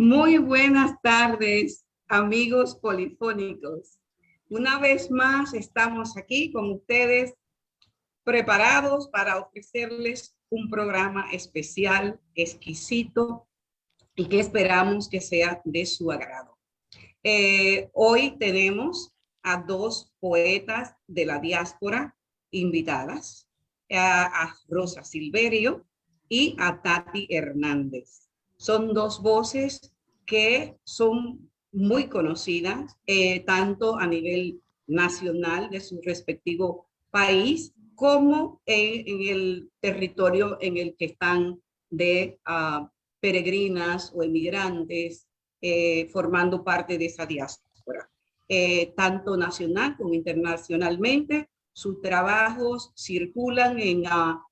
Muy buenas tardes, amigos polifónicos. Una vez más estamos aquí con ustedes preparados para ofrecerles un programa especial, exquisito y que esperamos que sea de su agrado. Hoy tenemos a dos poetas de la diáspora invitadas, a Rosa Silverio y a Tati Hernández. Son dos voces que son muy conocidas, tanto a nivel nacional de su respectivo país, como en el territorio en el que están de peregrinas o emigrantes formando parte de esa diáspora, tanto nacional como internacionalmente. Sus trabajos circulan en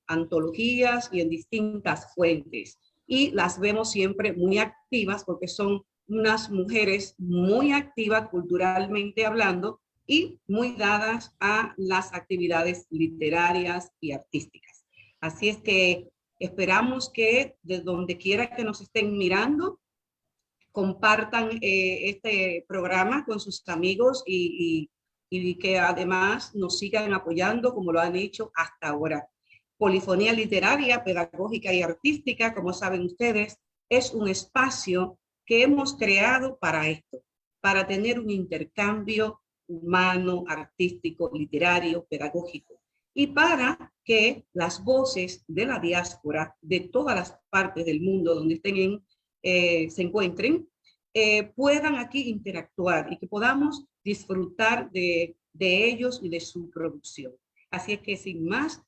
antologías y en distintas fuentes y las vemos siempre muy activas porque son unas mujeres muy activas culturalmente hablando y muy dadas a las actividades literarias y artísticas. Así es que esperamos que de donde quiera que nos estén mirando, compartan este programa con sus amigos y que además nos sigan apoyando como lo han hecho hasta ahora. Polifonía literaria, pedagógica y artística, como saben ustedes, es un espacio que hemos creado para esto, para tener un intercambio humano, artístico, literario, pedagógico, y para que las voces de la diáspora, de todas las partes del mundo donde se encuentren, puedan aquí interactuar y que podamos disfrutar de ellos y de su producción. Así es que sin más,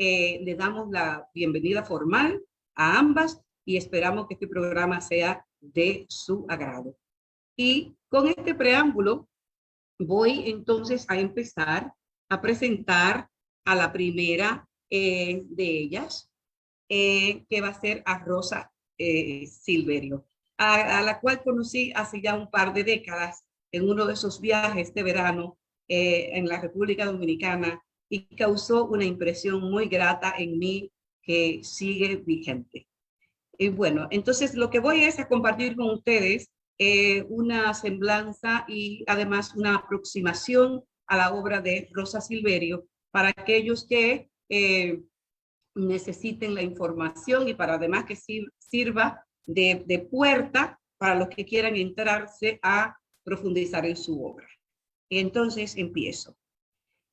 le damos la bienvenida formal a ambas y esperamos que este programa sea de su agrado. Y con este preámbulo voy entonces a empezar a presentar a la primera de ellas, que va a ser a Rosa Silverio, a la cual conocí hace ya un par de décadas en uno de esos viajes de verano en la República Dominicana y causó una impresión muy grata en mí que sigue vigente. Y bueno, entonces lo que voy es a compartir con ustedes una semblanza y además una aproximación a la obra de Rosa Silverio para aquellos que necesiten la información y para además que sirva de puerta para los que quieran entrarse a profundizar en su obra. Entonces empiezo.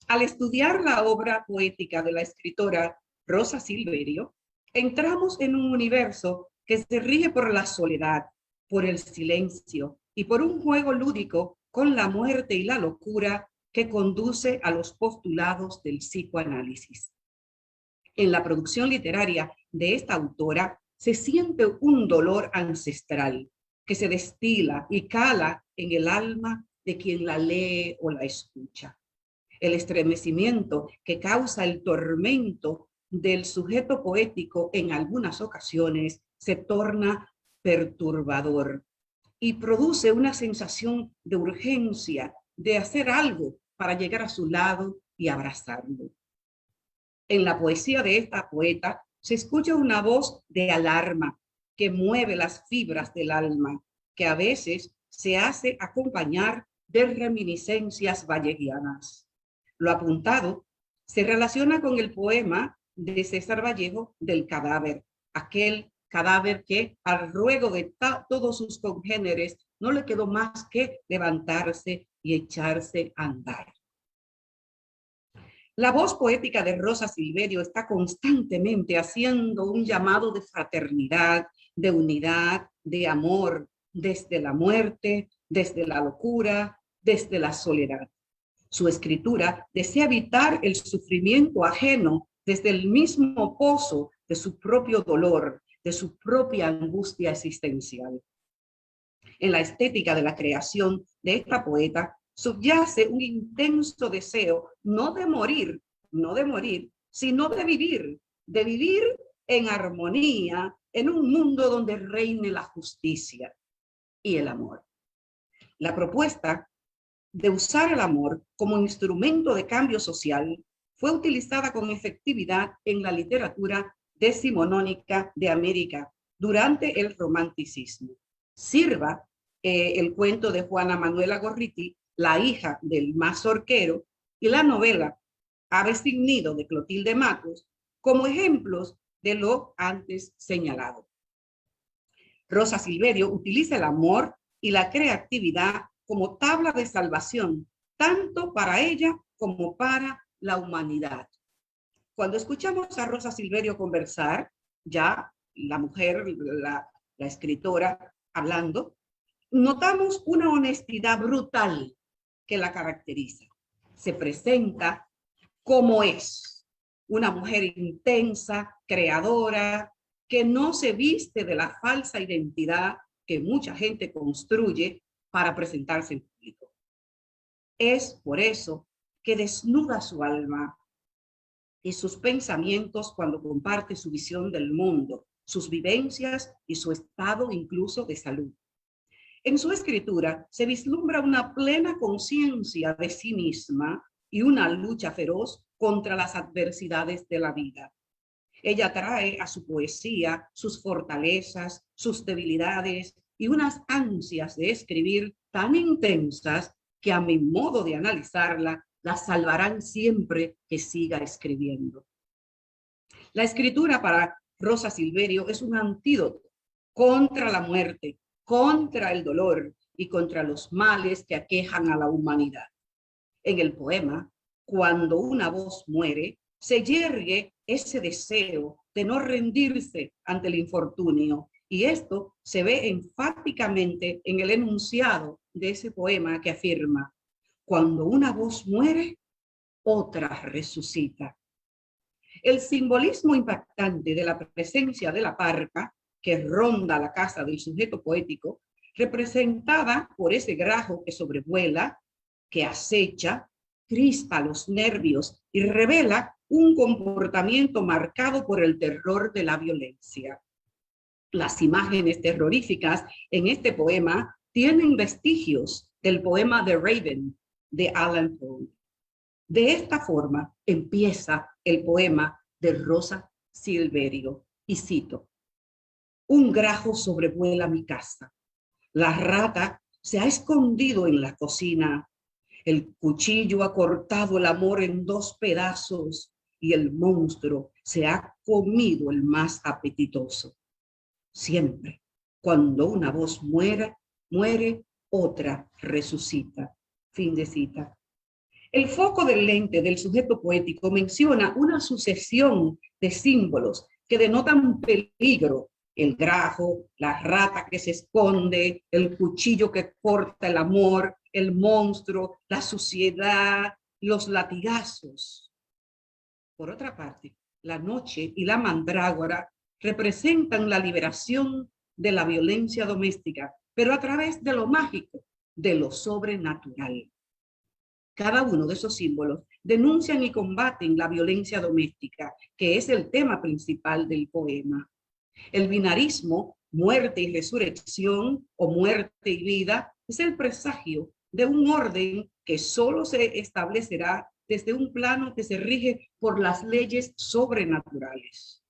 Al estudiar la obra poética de la escritora Rosa Silverio, entramos en un universo que se rige por la soledad, por el silencio y por un juego lúdico con la muerte y la locura que conduce a los postulados del psicoanálisis. En la producción literaria de esta autora se siente un dolor ancestral que se destila y cala en el alma de quien la lee o la escucha. El estremecimiento que causa el tormento del sujeto poético en algunas ocasiones se torna perturbador y produce una sensación de urgencia de hacer algo para llegar a su lado y abrazarlo. En la poesía de esta poeta se escucha una voz de alarma que mueve las fibras del alma, que a veces se hace acompañar de reminiscencias valleguianas. Lo apuntado se relaciona con el poema de César Vallejo del cadáver, aquel cadáver que al ruego de todos sus congéneres no le quedó más que levantarse y echarse a andar. La voz poética de Rosa Silverio está constantemente haciendo un llamado de fraternidad, de unidad, de amor, desde la muerte, desde la locura, desde la soledad. Su escritura desea evitar el sufrimiento ajeno desde el mismo pozo de su propio dolor, de su propia angustia existencial. En la estética de la creación de esta poeta subyace un intenso deseo no de morir, sino de vivir en armonía en un mundo donde reine la justicia y el amor. La propuesta de usar el amor como instrumento de cambio social fue utilizada con efectividad en la literatura decimonónica de América durante el romanticismo. sirva el cuento de Juana Manuela Gorriti, la hija del mazorquero, y la novela Ave sin nido de Clotilde Matos como ejemplos de lo antes señalado. Rosa Silverio utiliza el amor y la creatividad como tabla de salvación, tanto para ella como para la humanidad. Cuando escuchamos a Rosa Silverio conversar, ya la mujer, la escritora hablando, notamos una honestidad brutal que la caracteriza. Se presenta como es, una mujer intensa, creadora, que no se viste de la falsa identidad que mucha gente construye para presentarse en público. Es por eso que desnuda su alma y sus pensamientos cuando comparte su visión del mundo, sus vivencias y su estado incluso de salud. En su escritura se vislumbra una plena conciencia de sí misma y una lucha feroz contra las adversidades de la vida. Ella trae a su poesía sus fortalezas, sus debilidades y unas ansias de escribir tan intensas que a mi modo de analizarla, la salvarán siempre que siga escribiendo. La escritura para Rosa Silverio es un antídoto contra la muerte, contra el dolor y contra los males que aquejan a la humanidad. En el poema, cuando una voz muere, se yergue ese deseo de no rendirse ante el infortunio, y esto se ve enfáticamente en el enunciado de ese poema que afirma: cuando una voz muere, otra resucita. El simbolismo impactante de la presencia de la parca que ronda la casa del sujeto poético, representada por ese grajo que sobrevuela, que acecha, crispa los nervios y revela un comportamiento marcado por el terror de la violencia. Las imágenes terroríficas en este poema tienen vestigios del poema The Raven de Allan Poe. De esta forma empieza el poema de Rosa Silverio, y cito: un grajo sobrevuela mi casa, la rata se ha escondido en la cocina, el cuchillo ha cortado el amor en 2 pedazos y el monstruo se ha comido el más apetitoso. Siempre, cuando una voz muere, otra resucita. Fin de cita. El foco del lente del sujeto poético menciona una sucesión de símbolos que denotan peligro: el grajo, la rata que se esconde, el cuchillo que corta el amor, el monstruo, la suciedad, los latigazos. Por otra parte, la noche y la mandrágora representan la liberación de la violencia doméstica, pero a través de lo mágico, de lo sobrenatural. Cada uno de esos símbolos denuncian y combaten la violencia doméstica, que es el tema principal del poema. El binarismo, muerte y resurrección, o muerte y vida, es el presagio de un orden que solo se establecerá desde un plano que se rige por las leyes sobrenaturales.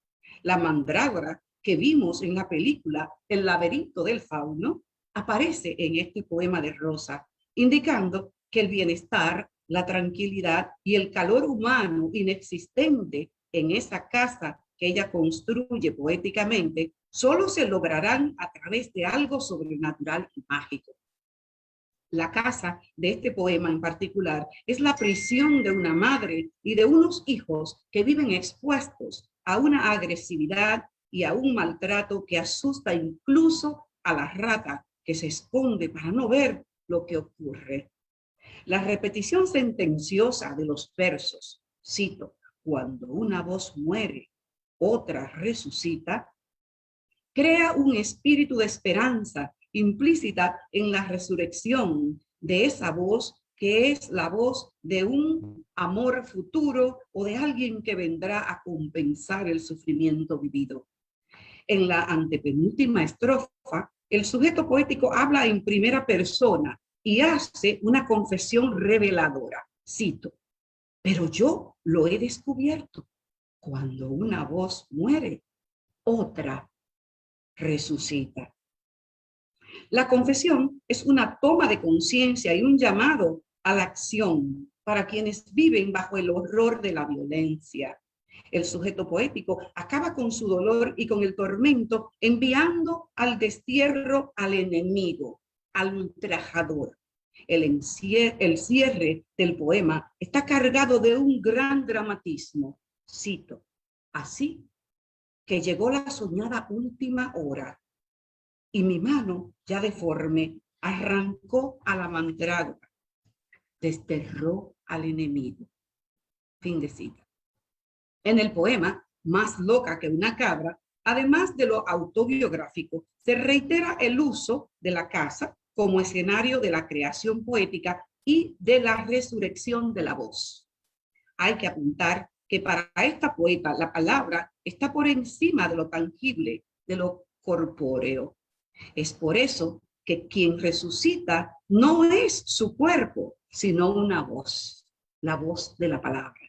La mandrágora que vimos en la película El laberinto del fauno aparece en este poema de Rosa, indicando que el bienestar, la tranquilidad y el calor humano inexistente en esa casa que ella construye poéticamente solo se lograrán a través de algo sobrenatural y mágico. La casa de este poema en particular es la prisión de una madre y de unos hijos que viven expuestos a una agresividad y a un maltrato que asusta incluso a la rata que se esconde para no ver lo que ocurre. La repetición sentenciosa de los versos, cito: cuando una voz muere, otra resucita, crea un espíritu de esperanza implícita en la resurrección de esa voz, que es la voz de un amor futuro o de alguien que vendrá a compensar el sufrimiento vivido. En la antepenúltima estrofa, el sujeto poético habla en primera persona y hace una confesión reveladora. Cito: pero yo lo he descubierto. Cuando una voz muere, otra resucita. La confesión es una toma de conciencia y un llamado a la acción para quienes viven bajo el horror de la violencia. El sujeto poético acaba con su dolor y con el tormento, enviando al destierro al enemigo, al ultrajador. El cierre del poema está cargado de un gran dramatismo. Cito: así que llegó la soñada última hora y mi mano, ya deforme, arrancó a la mandrágora, desterró al enemigo. Fin de cita. En el poema Más loca que una cabra, además de lo autobiográfico, se reitera el uso de la casa como escenario de la creación poética y de la resurrección de la voz. Hay que apuntar que para esta poeta la palabra está por encima de lo tangible, de lo corpóreo. Es por eso que quien resucita no es su cuerpo, sino una voz, la voz de la palabra.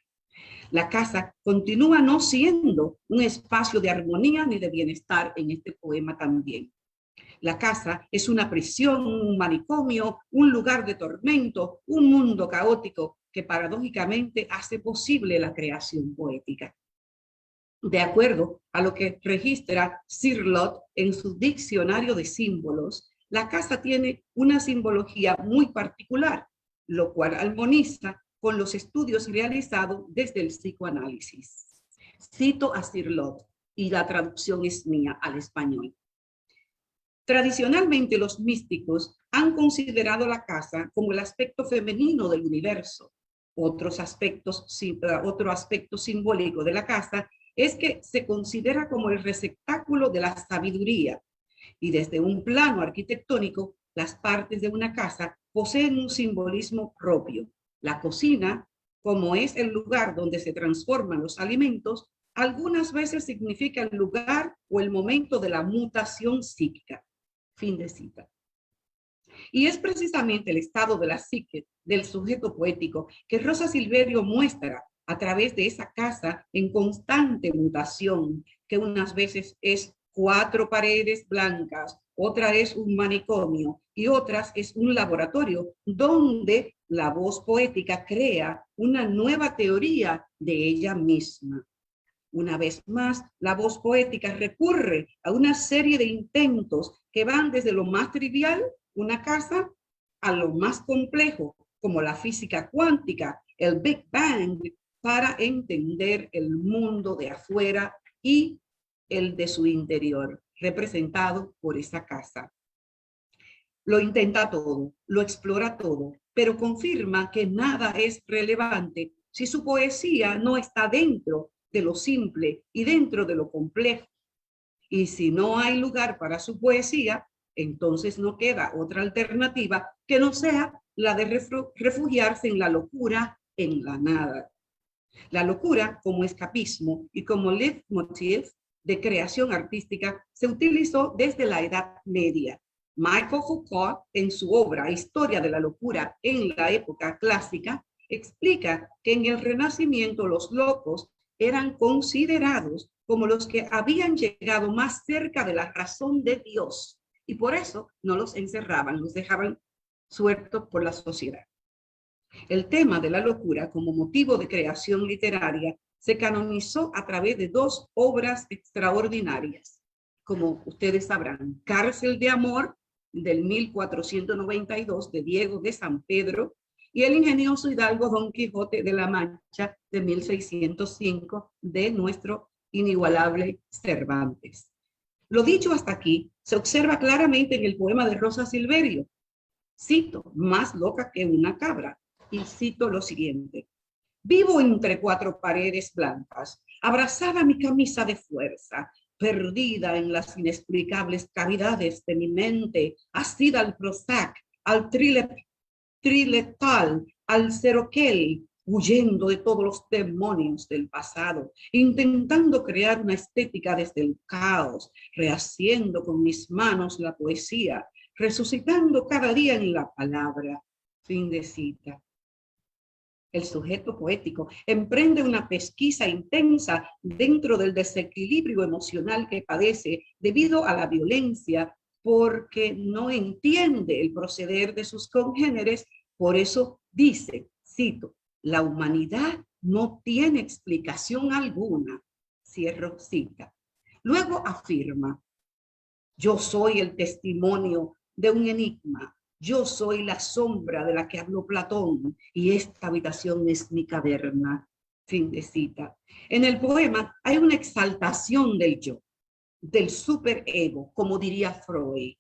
La casa continúa no siendo un espacio de armonía ni de bienestar en este poema también. La casa es una prisión, un manicomio, un lugar de tormento, un mundo caótico que paradójicamente hace posible la creación poética. De acuerdo a lo que registra Cirlot en su diccionario de símbolos, la casa tiene una simbología muy particular, lo cual armoniza con los estudios realizados desde el psicoanálisis. Cito a Cirlot y la traducción es mía al español. Tradicionalmente los místicos han considerado la casa como el aspecto femenino del universo. Otro aspecto simbólico de la casa es que se considera como el receptáculo de la sabiduría. Y desde un plano arquitectónico, las partes de una casa poseen un simbolismo propio. La cocina, como es el lugar donde se transforman los alimentos, algunas veces significa el lugar o el momento de la mutación psíquica. Fin de cita. Y es precisamente el estado de la psique del sujeto poético que Rosa Silverio muestra a través de esa casa en constante mutación, que unas veces es 4 paredes blancas, otra es un manicomio y otras es un laboratorio donde la voz poética crea una nueva teoría de ella misma. Una vez más, la voz poética recurre a una serie de intentos que van desde lo más trivial, una casa, a lo más complejo, como la física cuántica, el Big Bang, para entender el mundo de afuera y el de su interior, representado por esa casa. Lo intenta todo, lo explora todo, pero confirma que nada es relevante si su poesía no está dentro de lo simple y dentro de lo complejo. Y si no hay lugar para su poesía, entonces no queda otra alternativa que no sea la de refugiarse en la locura, en la nada. La locura como escapismo y como leitmotiv de creación artística se utilizó desde la Edad Media. Michael Foucault, en su obra Historia de la locura en la época clásica, explica que en el Renacimiento los locos eran considerados como los que habían llegado más cerca de la razón de Dios y por eso no los encerraban, los dejaban sueltos por la sociedad. El tema de la locura como motivo de creación literaria se canonizó a través de 2 obras extraordinarias. Como ustedes sabrán, Cárcel de Amor, del 1492, de Diego de San Pedro, y El ingenioso hidalgo Don Quijote de la Mancha, de 1605, de nuestro inigualable Cervantes. Lo dicho hasta aquí se observa claramente en el poema de Rosa Silverio. Cito: más loca que una cabra. Y cito lo siguiente: vivo entre 4 paredes blancas, abrazada a mi camisa de fuerza, perdida en las inexplicables cavidades de mi mente, asida al Prozac, al Triletal, al Seroquel, huyendo de todos los demonios del pasado, intentando crear una estética desde el caos, rehaciendo con mis manos la poesía, resucitando cada día en la palabra. Fin de cita. El sujeto poético emprende una pesquisa intensa dentro del desequilibrio emocional que padece debido a la violencia porque no entiende el proceder de sus congéneres. Por eso dice, cito, la humanidad no tiene explicación alguna. Cierro cita. Luego afirma, yo soy el testimonio de un enigma. Yo soy la sombra de la que habló Platón y esta habitación es mi caverna. Fin de cita. En el poema hay una exaltación del yo, del superego, como diría Freud,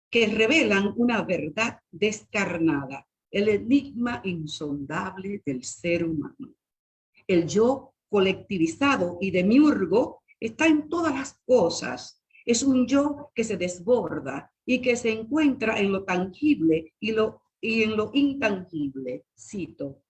que revelan una verdad descarnada, el enigma insondable del ser humano. El yo colectivizado y demiurgo está en todas las cosas. Es un yo que se desborda y que se encuentra en lo tangible y en lo intangible. Cito,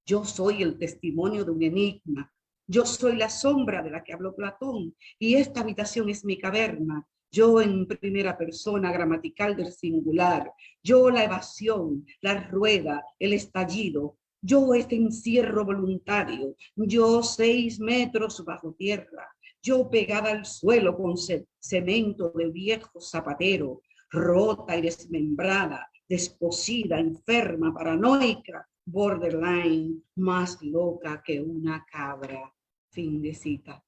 yo soy el testimonio de un enigma. Yo soy la sombra de la que habló Platón y esta habitación es mi caverna. Yo en primera persona gramatical del singular. Yo la evasión, la rueda, el estallido. Yo este encierro voluntario. Yo 6 metros bajo tierra. Yo pegada al suelo con cemento de viejo zapatero, rota y desmembrada, desposida, enferma, paranoica, borderline, más loca que una cabra. Fin de cita.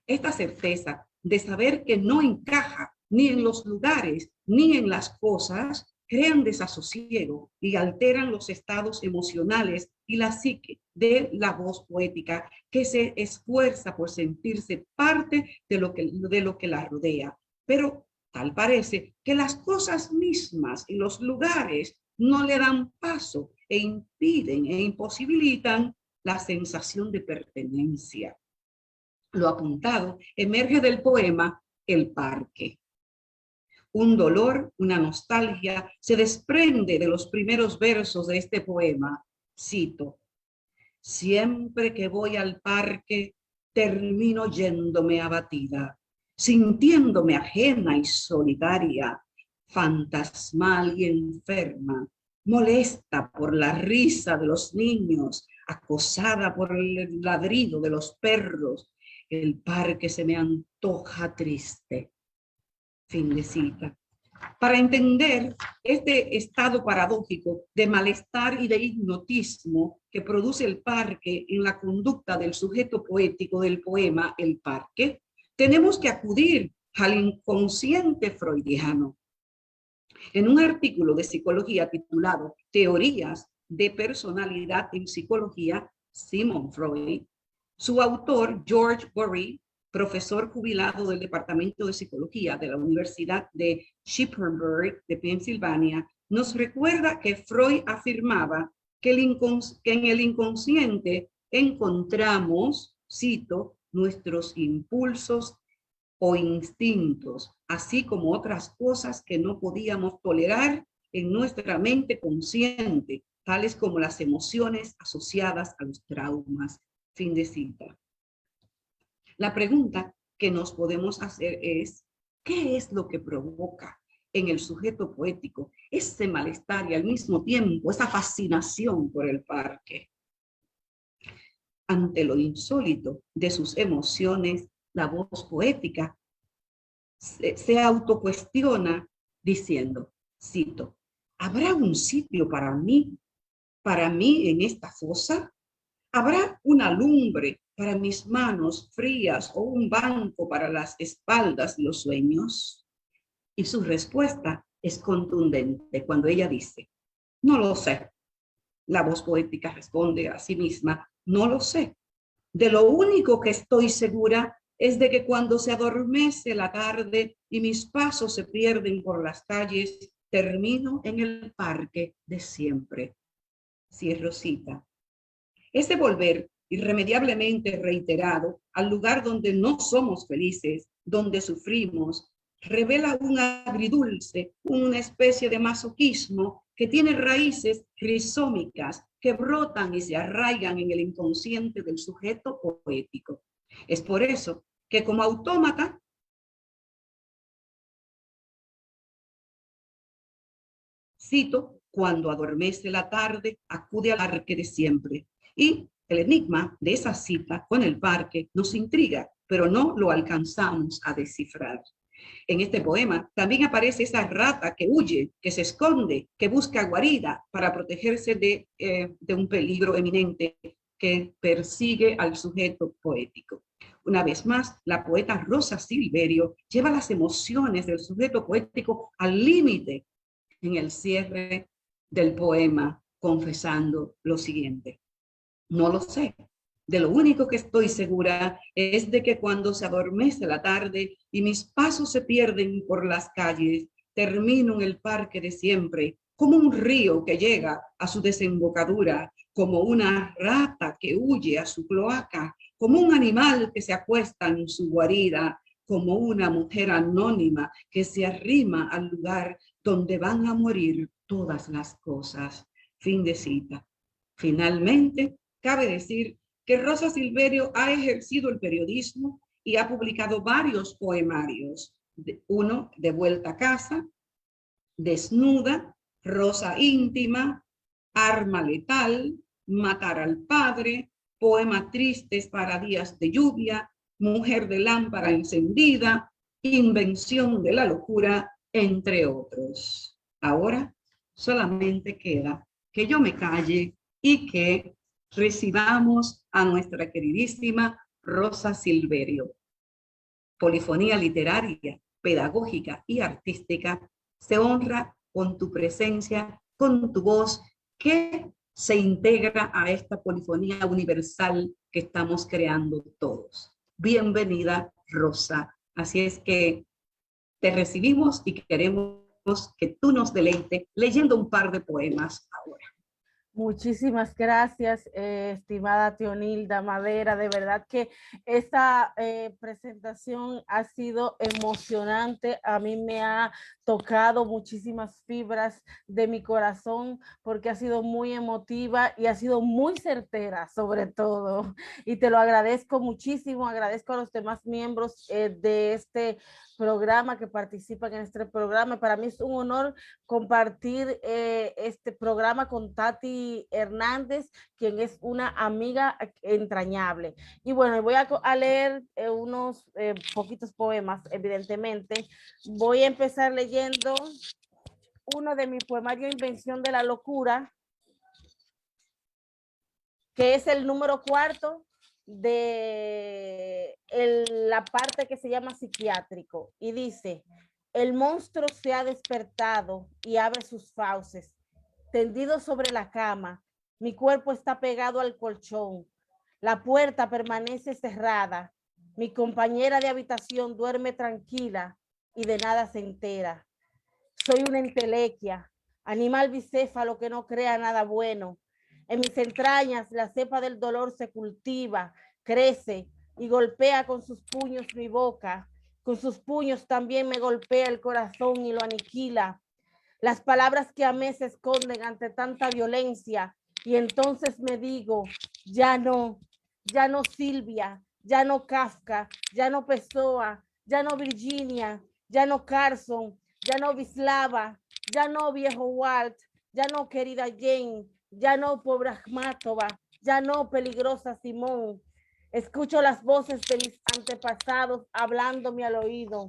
Esta certeza de saber que no encaja ni en los lugares ni en las cosas crean desasosiego y alteran los estados emocionales y la psique de la voz poética que se esfuerza por sentirse parte de lo que la rodea. Pero tal parece que las cosas mismas y los lugares no le dan paso e impiden e imposibilitan la sensación de pertenencia. Lo apuntado emerge del poema El Parque. Un dolor, una nostalgia se desprende de los primeros versos de este poema. Cito, siempre que voy al parque termino yéndome abatida, sintiéndome ajena y solitaria, fantasmal y enferma, molesta por la risa de los niños, acosada por el ladrido de los perros. El parque se me antoja triste. Fin de cita. Para entender este estado paradójico de malestar y de hipnotismo que produce el parque en la conducta del sujeto poético del poema El Parque, tenemos que acudir al inconsciente freudiano. En un artículo de psicología titulado Teorías de personalidad en psicología, Sigmund Freud, su autor, George Bury, profesor jubilado del Departamento de Psicología de la Universidad de Shippensburg de Pensilvania, nos recuerda que Freud afirmaba que en el inconsciente encontramos, cito, nuestros impulsos o instintos, así como otras cosas que no podíamos tolerar en nuestra mente consciente, tales como las emociones asociadas a los traumas. Fin de cita. La pregunta que nos podemos hacer es, ¿qué es lo que provoca en el sujeto poético ese malestar y al mismo tiempo esa fascinación por el parque? Ante lo insólito de sus emociones, la voz poética se autocuestiona diciendo, cito, ¿habrá un sitio para mí en esta fosa? ¿Habrá una lumbre para mis manos frías o un banco para las espaldas de los sueños? Y su respuesta es contundente cuando ella dice, no lo sé. La voz poética responde a sí misma, no lo sé. De lo único que estoy segura es de que cuando se adormece la tarde y mis pasos se pierden por las calles, termino en el parque de siempre. Cierro cita. Ese volver irremediablemente reiterado al lugar donde no somos felices, donde sufrimos, revela un agridulce, una especie de masoquismo que tiene raíces rizómicas que brotan y se arraigan en el inconsciente del sujeto poético. Es por eso que como autómata cito, cuando adormece la tarde, acude al parque de siempre. Y el enigma de esa cita con el parque nos intriga, pero no lo alcanzamos a descifrar. En este poema también aparece esa rata que huye, que se esconde, que busca guarida para protegerse de un peligro eminente que persigue al sujeto poético. Una vez más, la poeta Rosa Silverio lleva las emociones del sujeto poético al límite en el cierre del poema, confesando lo siguiente: no lo sé. De lo único que estoy segura es de que cuando se adormece la tarde y mis pasos se pierden por las calles, termino en el parque de siempre, como un río que llega a su desembocadura, como una rata que huye a su cloaca, como un animal que se acuesta en su guarida, como una mujer anónima que se arrima al lugar donde van a morir todas las cosas. Fin de cita. Finalmente, cabe decir que Rosa Silverio ha ejercido el periodismo y ha publicado varios poemarios. Uno, De vuelta a casa, Desnuda, Rosa íntima, Arma letal, Matar al padre, Poema tristes para días de lluvia, Mujer de lámpara encendida, Invención de la locura, entre otros. Ahora solamente queda que yo me calle y que recibamos a nuestra queridísima Rosa Silverio. Polifonía literaria, pedagógica y artística se honra con tu presencia, con tu voz, que se integra a esta polifonía universal que estamos creando todos. Bienvenida, Rosa. Así es que te recibimos y queremos que tú nos deleites leyendo un par de poemas ahora. Muchísimas gracias, estimada Teonilda Madera. De verdad que esta presentación ha sido emocionante. A mí me ha tocado muchísimas fibras de mi corazón porque ha sido muy emotiva y ha sido muy certera sobre todo. Y te lo agradezco muchísimo. Agradezco a los demás miembros de este programa que participan en este programa. Para mí es un honor compartir este programa con Tati Hernández, quien es una amiga entrañable. Y bueno, voy a leer unos poquitos poemas, evidentemente. Voy a empezar leyendo uno de mi poemario Invención de la locura, que es el número 4 de la parte que se llama psiquiátrico, y dice: el monstruo se ha despertado y abre sus fauces. Tendido sobre la cama, mi cuerpo está pegado al colchón. La puerta permanece cerrada. Mi compañera de habitación duerme tranquila y de nada se entera. Soy una entelequia, animal bicéfalo que no crea nada bueno. En mis entrañas la cepa del dolor se cultiva, crece y golpea con sus puños mi boca. Con sus puños también me golpea el corazón y lo aniquila. Las palabras que amé se esconden ante tanta violencia y entonces me digo: ya no Silvia, ya no Kafka, ya no Pessoa, ya no Virginia, ya no Carson, ya no Vislava, ya no viejo Walt, ya no querida Jane, ya no pobre Akhmatova, ya no peligrosa Simón. Escucho las voces de mis antepasados hablándome al oído.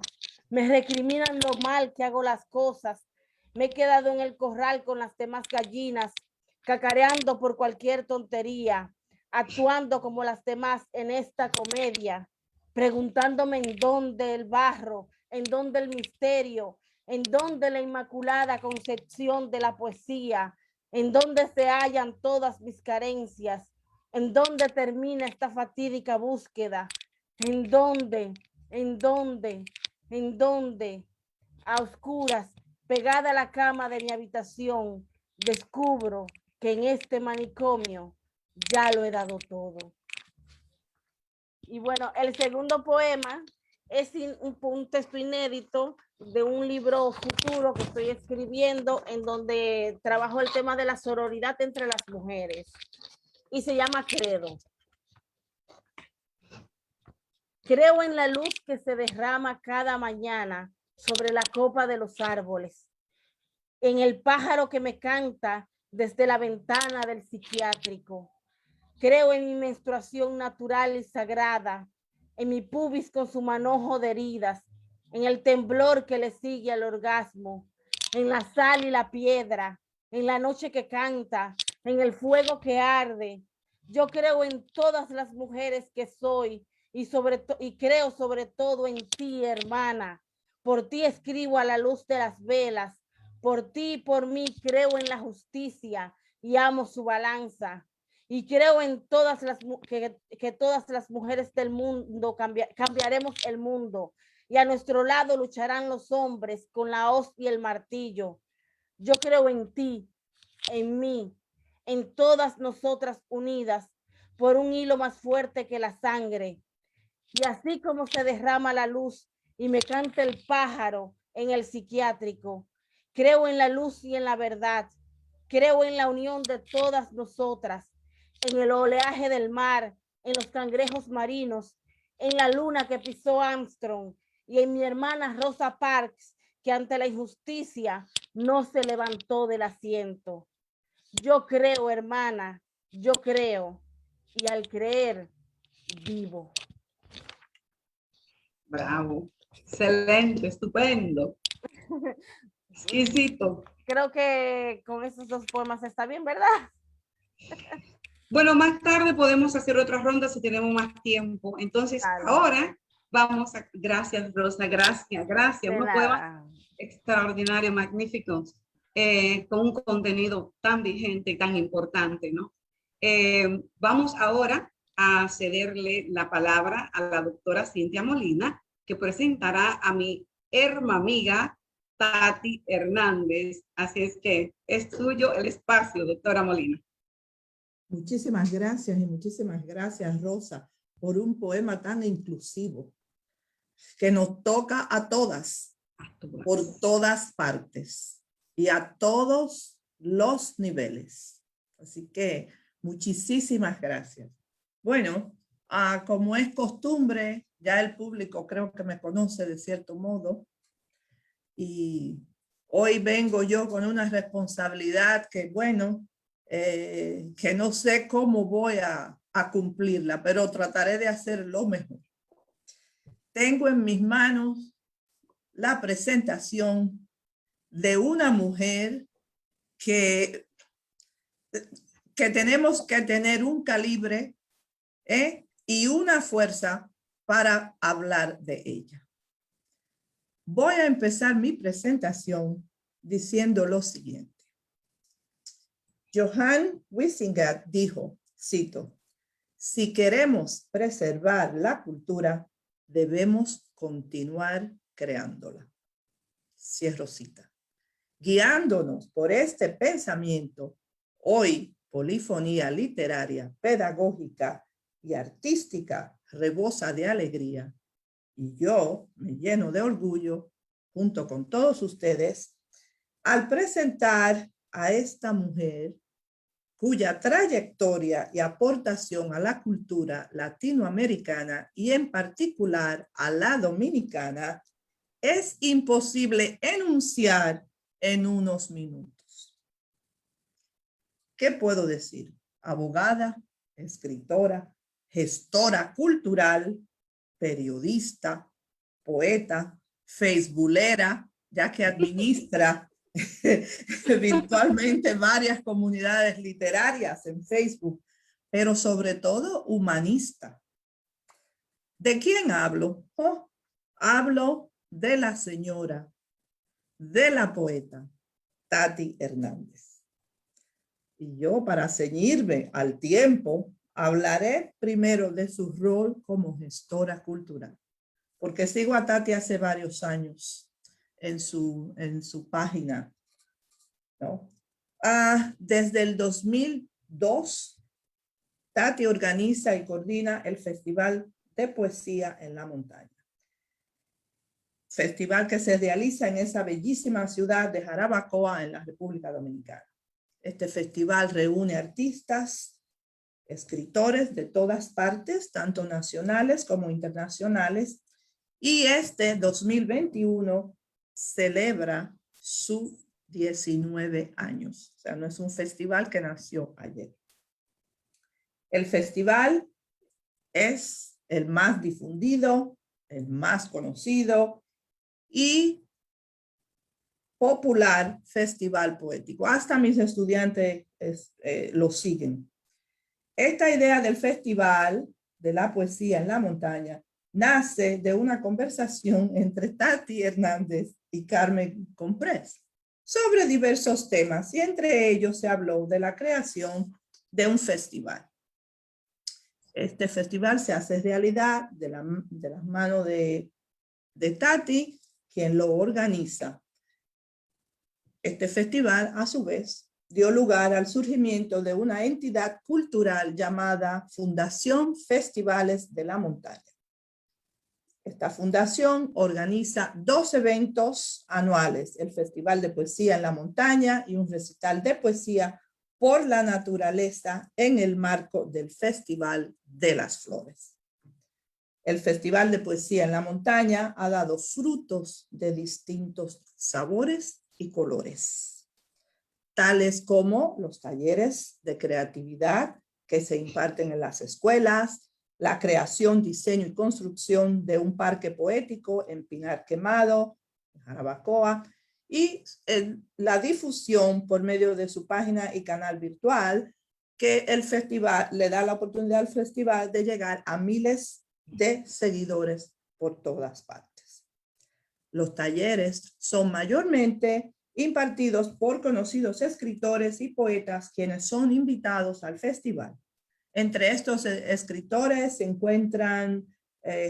Me recriminan lo mal que hago las cosas. Me he quedado en el corral con las demás gallinas, cacareando por cualquier tontería, actuando como las demás en esta comedia, preguntándome en dónde el barro, en dónde el misterio, en dónde la inmaculada concepción de la poesía, en dónde se hallan todas mis carencias, en dónde termina esta fatídica búsqueda, en dónde, a oscuras, pegada a la cama de mi habitación, descubro que en este manicomio ya lo he dado todo. Y bueno, el segundo poema es un texto inédito de un libro futuro que estoy escribiendo, en donde trabajo el tema de la sororidad entre las mujeres, y se llama Credo. Creo en la luz que se derrama cada mañana sobre la copa de los árboles, en el pájaro que me canta desde la ventana del psiquiátrico. Creo en mi menstruación natural y sagrada, en mi pubis con su manojo de heridas, en el temblor que le sigue al orgasmo, en la sal y la piedra, en la noche que canta, en el fuego que arde. Yo creo en todas las mujeres que soy y creo sobre todo en ti, hermana. Por ti escribo a la luz de las velas. Por ti y por mí creo en la justicia y amo su balanza. Y creo en todas que todas las mujeres del mundo cambiaremos el mundo. Y a nuestro lado lucharán los hombres con la hoz y el martillo. Yo creo en ti, en mí, en todas nosotras unidas por un hilo más fuerte que la sangre. Y así como se derrama la luz y me canta el pájaro en el psiquiátrico, creo en la luz y en la verdad. Creo en la unión de todas nosotras, en el oleaje del mar, en los cangrejos marinos, en la luna que pisó Armstrong y en mi hermana Rosa Parks, que ante la injusticia no se levantó del asiento. Yo creo, hermana, yo creo, y al creer, vivo. Bravo, excelente, estupendo, exquisito. Creo que con esos dos poemas está bien, ¿verdad? Bueno, más tarde podemos hacer otra ronda si tenemos más tiempo. Entonces, Dale. ahora vamos a, gracias Rosa, gracias, De unos poemas nada. extraordinarios, magníficos, con un contenido tan vigente y tan importante, ¿no? Vamos ahora a cederle la palabra a la doctora Cintia Molina, que presentará a mi hermana amiga Tati Hernández. Así es que es suyo el espacio, doctora Molina. Muchísimas gracias y muchísimas gracias, Rosa, por un poema tan inclusivo que nos toca a todas, por todas partes y a todos los niveles. Así que muchísimas gracias. Bueno, como es costumbre, ya el público creo que me conoce de cierto modo y hoy vengo yo con una responsabilidad que, bueno, que no sé cómo voy a cumplirla, pero trataré de hacer lo mejor. Tengo en mis manos la presentación de una mujer que tenemos que tener un calibre y una fuerza para hablar de ella. Voy a empezar mi presentación diciendo lo siguiente. Johann Huizinga dijo, cito, si queremos preservar la cultura, debemos continuar creándola. Cierro cita. Guiándonos por este pensamiento, hoy Polifonía Literaria, Pedagógica y Artística rebosa de alegría y yo me lleno de orgullo junto con todos ustedes al presentar a esta mujer cuya trayectoria y aportación a la cultura latinoamericana y en particular a la dominicana es imposible enunciar en unos minutos. ¿Qué puedo decir? Abogada, escritora, gestora cultural, periodista, poeta, facebookera, ya que administra virtualmente varias comunidades literarias en Facebook, pero sobre todo humanista. ¿De quién hablo? Oh, hablo de la señora, de la poeta Tati Hernández. Y yo, para ceñirme al tiempo, hablaré primero de su rol como gestora cultural, porque sigo a Tati hace varios años en su página, ¿no? Desde el 2002, Tati organiza y coordina el Festival de Poesía en la Montaña. Festival que se realiza en esa bellísima ciudad de Jarabacoa en la República Dominicana. Este festival reúne artistas, escritores de todas partes, tanto nacionales como internacionales, y este 2021 celebra su 19 años. O sea, no es un festival que nació ayer. El festival es el más difundido, el más conocido y popular festival poético. Hasta mis estudiantes lo siguen. Esta idea del festival de la poesía en la montaña nace de una conversación entre Tati Hernández y Carmen Comprés sobre diversos temas, y entre ellos se habló de la creación de un festival. Este festival se hace realidad de las manos de Tati, quien lo organiza. Este festival, a su vez, dio lugar al surgimiento de una entidad cultural llamada Fundación Festivales de la Montaña. Esta fundación organiza 2 eventos anuales, el Festival de Poesía en la Montaña y un recital de poesía por la naturaleza en el marco del Festival de las Flores. El Festival de Poesía en la Montaña ha dado frutos de distintos sabores y colores, tales como los talleres de creatividad que se imparten en las escuelas, la creación, diseño y construcción de un parque poético en Pinar Quemado, en Jarabacoa, y la difusión por medio de su página y canal virtual, que el festival le da la oportunidad al festival de llegar a miles de seguidores por todas partes. Los talleres son mayormente impartidos por conocidos escritores y poetas quienes son invitados al festival. Entre estos escritores se encuentran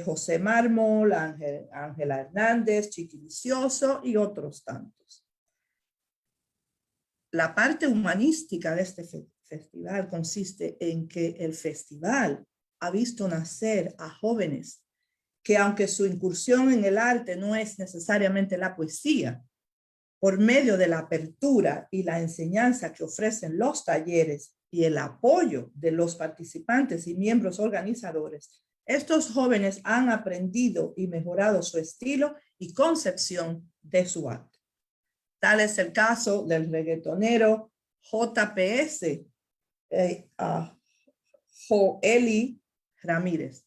José Mármol, Ángela Hernández, Chiqui Vicioso y otros tantos. La parte humanística de este festival consiste en que el festival ha visto nacer a jóvenes que, aunque su incursión en el arte no es necesariamente la poesía, por medio de la apertura y la enseñanza que ofrecen los talleres y el apoyo de los participantes y miembros organizadores, estos jóvenes han aprendido y mejorado su estilo y concepción de su arte. Tal es el caso del reggaetonero JPS, Joely Ramírez,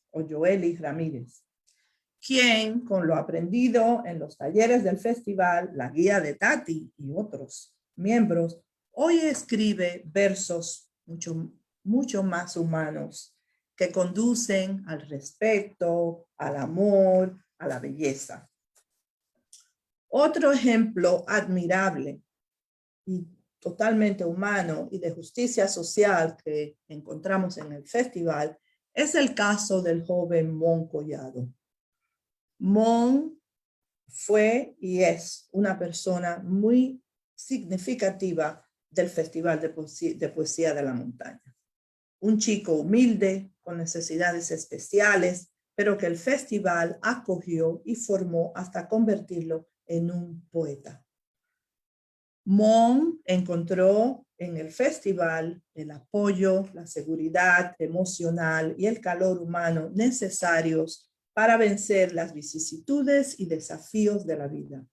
quien, con lo aprendido en los talleres del festival, la guía de Tati y otros miembros, hoy escribe versos mucho más humanos que conducen al respeto, al amor, a la belleza. Otro ejemplo admirable y totalmente humano y de justicia social que encontramos en el festival es el caso del joven Mon Collado. Mon fue y es una persona muy significativa del Festival de Poesía de la Montaña. Un chico humilde, con necesidades especiales, pero que el festival acogió y formó hasta convertirlo en un poeta. Mon encontró en el festival el apoyo, la seguridad emocional y el calor humano necesarios para vencer las vicisitudes y desafíos de la vida.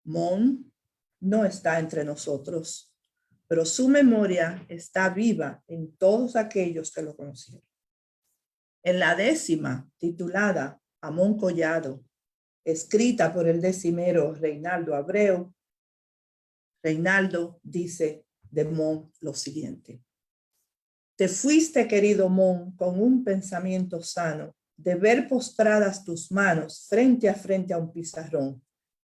Mon no está entre nosotros, pero su memoria está viva en todos aquellos que lo conocieron. En la 10ª, titulada A Mon Collado, escrita por el 10º Reinaldo Abreu, Reinaldo dice de Mon lo siguiente: te fuiste, querido Mon, con un pensamiento sano de ver postradas tus manos frente a un pizarrón.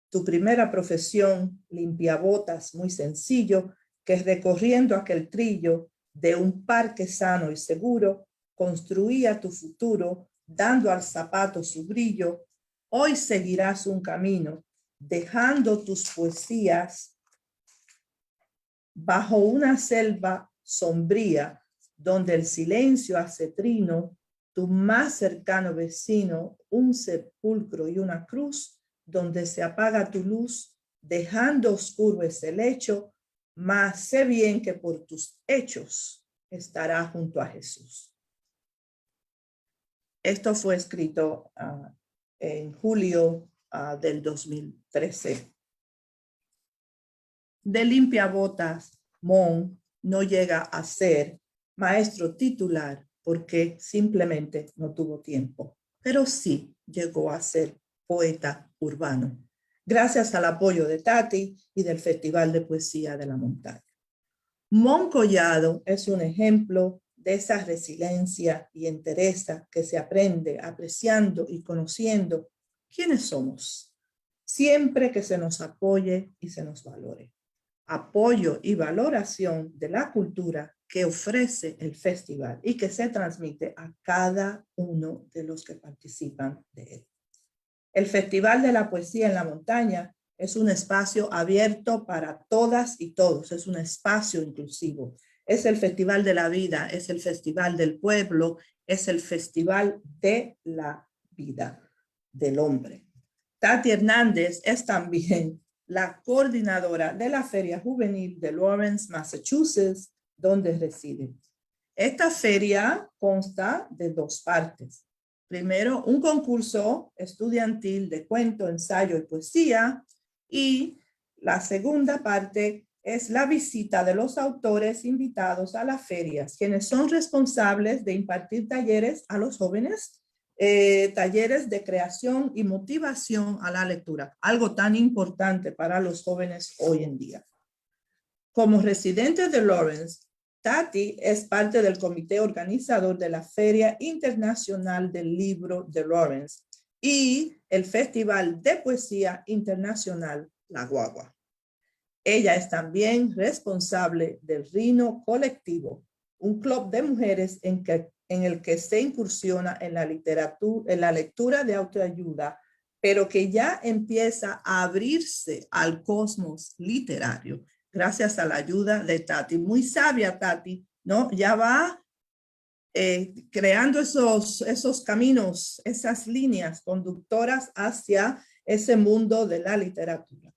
Tu primera profesión, limpiabotas muy sencillo, que recorriendo aquel trillo de un parque sano y seguro, construía tu futuro, dando al zapato su brillo. Hoy seguirás un camino, dejando tus poesías bajo una selva sombría, donde el silencio hace trino, tu más cercano vecino, un sepulcro y una cruz, donde se apaga tu luz, dejando oscuro ese lecho, mas sé bien que por tus hechos estará junto a Jesús. Esto fue escrito en julio del 2013. De limpiabotas, Mon no llega a ser maestro titular porque simplemente no tuvo tiempo, pero sí llegó a ser poeta urbano. gracias al apoyo de Tati y del Festival de Poesía de la Montaña. Mon Collado es un ejemplo de esa resiliencia y entereza que se aprende apreciando y conociendo quiénes somos, siempre que se nos apoye y se nos valore. Apoyo y valoración de la cultura que ofrece el festival y que se transmite a cada uno de los que participan de él. El Festival de la Poesía en la Montaña es un espacio abierto para todas y todos, es un espacio inclusivo. Es el Festival de la Vida, es el Festival del Pueblo, es el Festival de la Vida del Hombre. Tati Hernández es también la coordinadora de la Feria Juvenil de Lawrence, Massachusetts, donde reside. Esta feria consta de dos partes. Primero, un concurso estudiantil de cuento, ensayo y poesía, y la segunda parte es la visita de los autores invitados a las ferias, quienes son responsables de impartir talleres a los jóvenes, talleres de creación y motivación a la lectura, algo tan importante para los jóvenes hoy en día. Como residente de Lawrence, Tati es parte del comité organizador de la Feria Internacional del Libro de Lawrence y el Festival de Poesía Internacional La Guagua. Ella es también responsable del Rino Colectivo, un club de mujeres en el que se incursiona en la lectura de autoayuda, pero que ya empieza a abrirse al cosmos literario, gracias a la ayuda de Tati. Muy sabia Tati, ¿no? Ya va creando esos caminos, esas líneas conductoras hacia ese mundo de la literatura.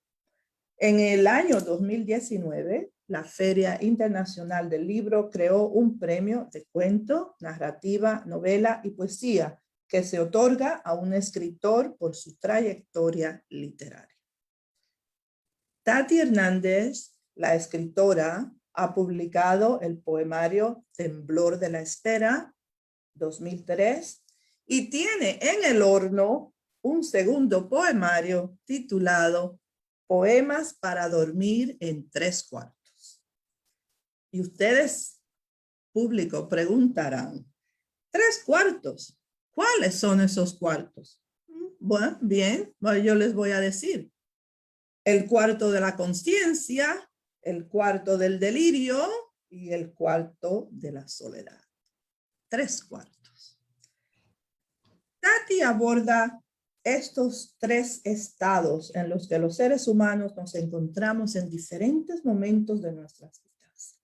En el año 2019, la Feria Internacional del Libro creó un premio de cuento, narrativa, novela y poesía que se otorga a un escritor por su trayectoria literaria. Tati Hernández, la escritora, ha publicado el poemario Temblor de la Espera, 2003, y tiene en el horno un segundo poemario titulado Poemas para dormir en 3/4. Y ustedes, público, preguntarán, ¿3/4? ¿Cuáles son esos cuartos? Bueno, bien, yo les voy a decir. El cuarto de la conciencia, el cuarto del delirio y el cuarto de la soledad. 3/4. Tati aborda estos 3 estados en los que los seres humanos nos encontramos en diferentes momentos de nuestras vidas,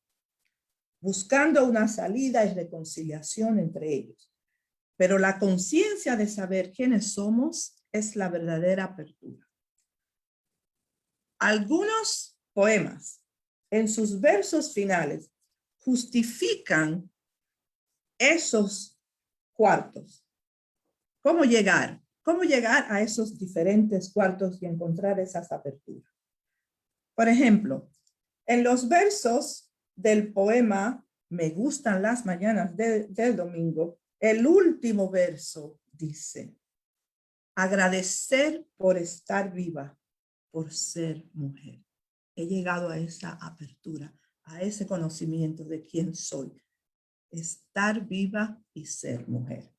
buscando una salida y reconciliación entre ellos. Pero la conciencia de saber quiénes somos es la verdadera apertura. Algunos poemas en sus versos finales justifican esos cuartos. ¿Cómo llegar? ¿Cómo llegar a esos diferentes cuartos y encontrar esas aperturas? Por ejemplo, en los versos del poema Me gustan las mañanas del domingo, el último verso dice, agradecer por estar viva, por ser mujer. He llegado a esa apertura, a ese conocimiento de quién soy. Estar viva y ser mujer.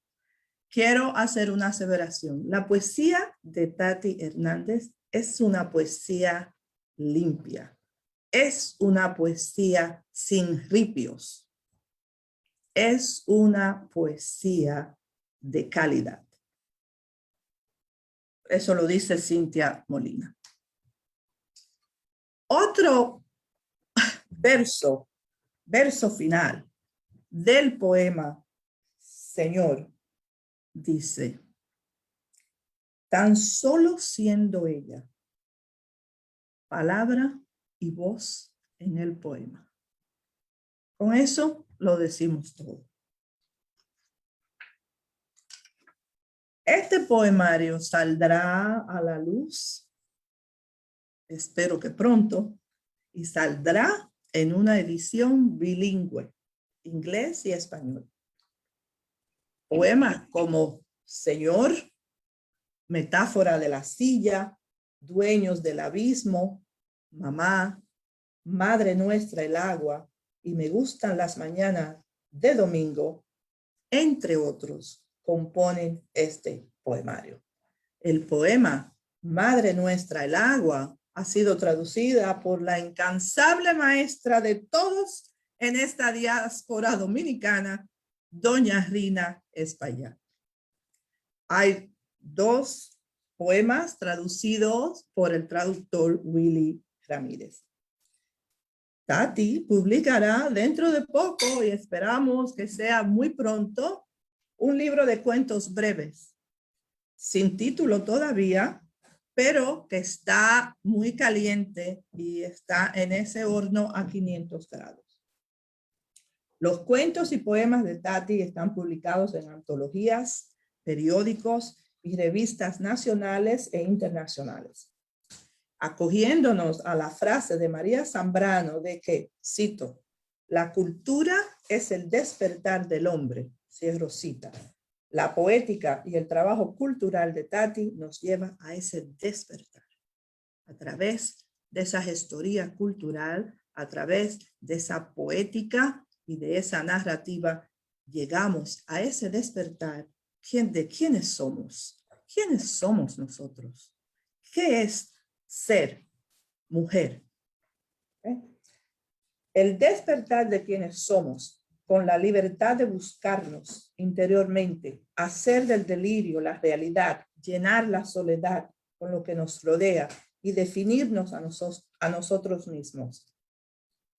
Quiero hacer una aseveración. La poesía de Tati Hernández es una poesía limpia. Es una poesía sin ripios. Es una poesía de calidad. Eso lo dice Cintia Molina. Otro verso final del poema Señor dice, tan solo siendo ella, palabra y voz en el poema. Con eso lo decimos todo. Este poemario saldrá a la luz, espero que pronto, y saldrá en una edición bilingüe, inglés y español. Poemas como Señor, metáfora de la silla, dueños del abismo, mamá, Madre Nuestra el agua, y me gustan las mañanas de domingo, entre otros, componen este poemario. El poema Madre Nuestra el agua ha sido traducida por la incansable maestra de todos en esta diáspora dominicana, doña Rina Espaillat. Hay 2 poemas traducidos por el traductor Willy Ramírez. Tati publicará dentro de poco, y esperamos que sea muy pronto, un libro de cuentos breves, sin título todavía, pero que está muy caliente y está en ese horno a 500 grados. Los cuentos y poemas de Tati están publicados en antologías, periódicos y revistas nacionales e internacionales. Acogiéndonos a la frase de María Zambrano de que, cito, la cultura es el despertar del hombre, cierro cita. La poética y el trabajo cultural de Tati nos lleva a ese despertar. A través de esa gestoría cultural, a través de esa poética y de esa narrativa, llegamos a ese despertar. ¿De quiénes somos? ¿Quiénes somos nosotros? ¿Qué es ser mujer? El despertar de quienes somos, con la libertad de buscarnos interiormente, hacer del delirio la realidad, llenar la soledad con lo que nos rodea y definirnos a nosotros mismos.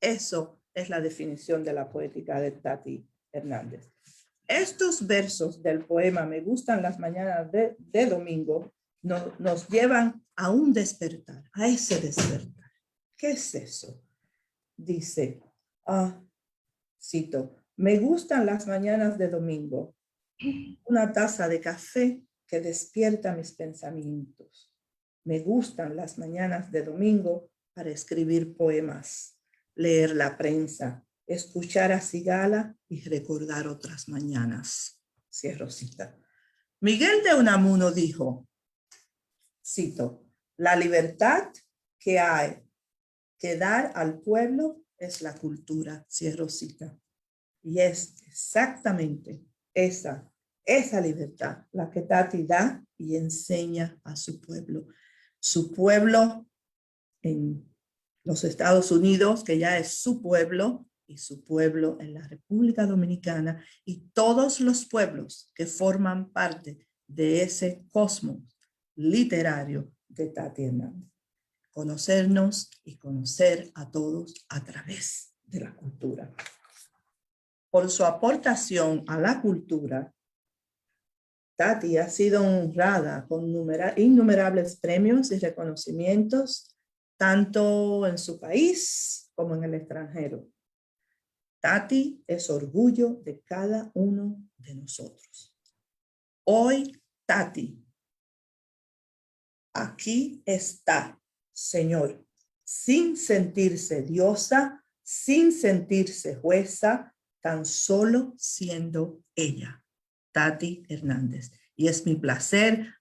Eso es la definición de la poética de Tati Hernández. Estos versos del poema Me gustan las mañanas de domingo nos llevan a un despertar, a ese despertar. ¿Qué es eso? Dice, cito, me gustan las mañanas de domingo, una taza de café que despierta mis pensamientos. Me gustan las mañanas de domingo para escribir poemas, leer la prensa, escuchar a Cigala y recordar otras mañanas. Cierro cita. Miguel de Unamuno dijo, cito, la libertad que hay que dar al pueblo es la cultura, cierro cita. Y es exactamente esa libertad la que Tati da y enseña a su pueblo. Su pueblo en los Estados Unidos, que ya es su pueblo, y su pueblo en la República Dominicana, y todos los pueblos que forman parte de ese cosmos literario de Tati Hernández. Conocernos y conocer a todos a través de la cultura. Por su aportación a la cultura, Tati ha sido honrada con innumerables premios y reconocimientos, tanto en su país como en el extranjero. Tati es orgullo de cada uno de nosotros. Hoy, Tati, aquí está, Señor, sin sentirse diosa, sin sentirse jueza, tan solo siendo ella, Tati Hernández. Y es mi placer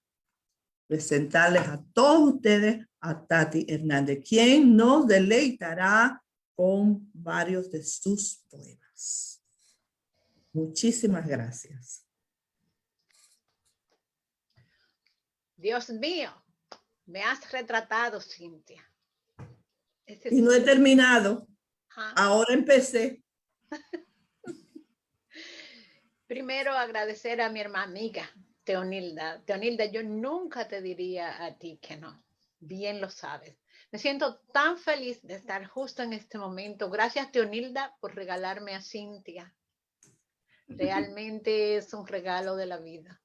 presentarles a todos ustedes a Tati Hernández, quien nos deleitará con varios de sus poemas. Muchísimas gracias. Dios mío, me has retratado, Cintia. Y no he terminado. Ahora empecé. Primero agradecer a mi hermana amiga, Teonilda. Teonilda, yo nunca te diría a ti que no. Bien lo sabes. Me siento tan feliz de estar justo en este momento. Gracias, Teonilda, por regalarme a Cintia. Realmente es un regalo de la vida.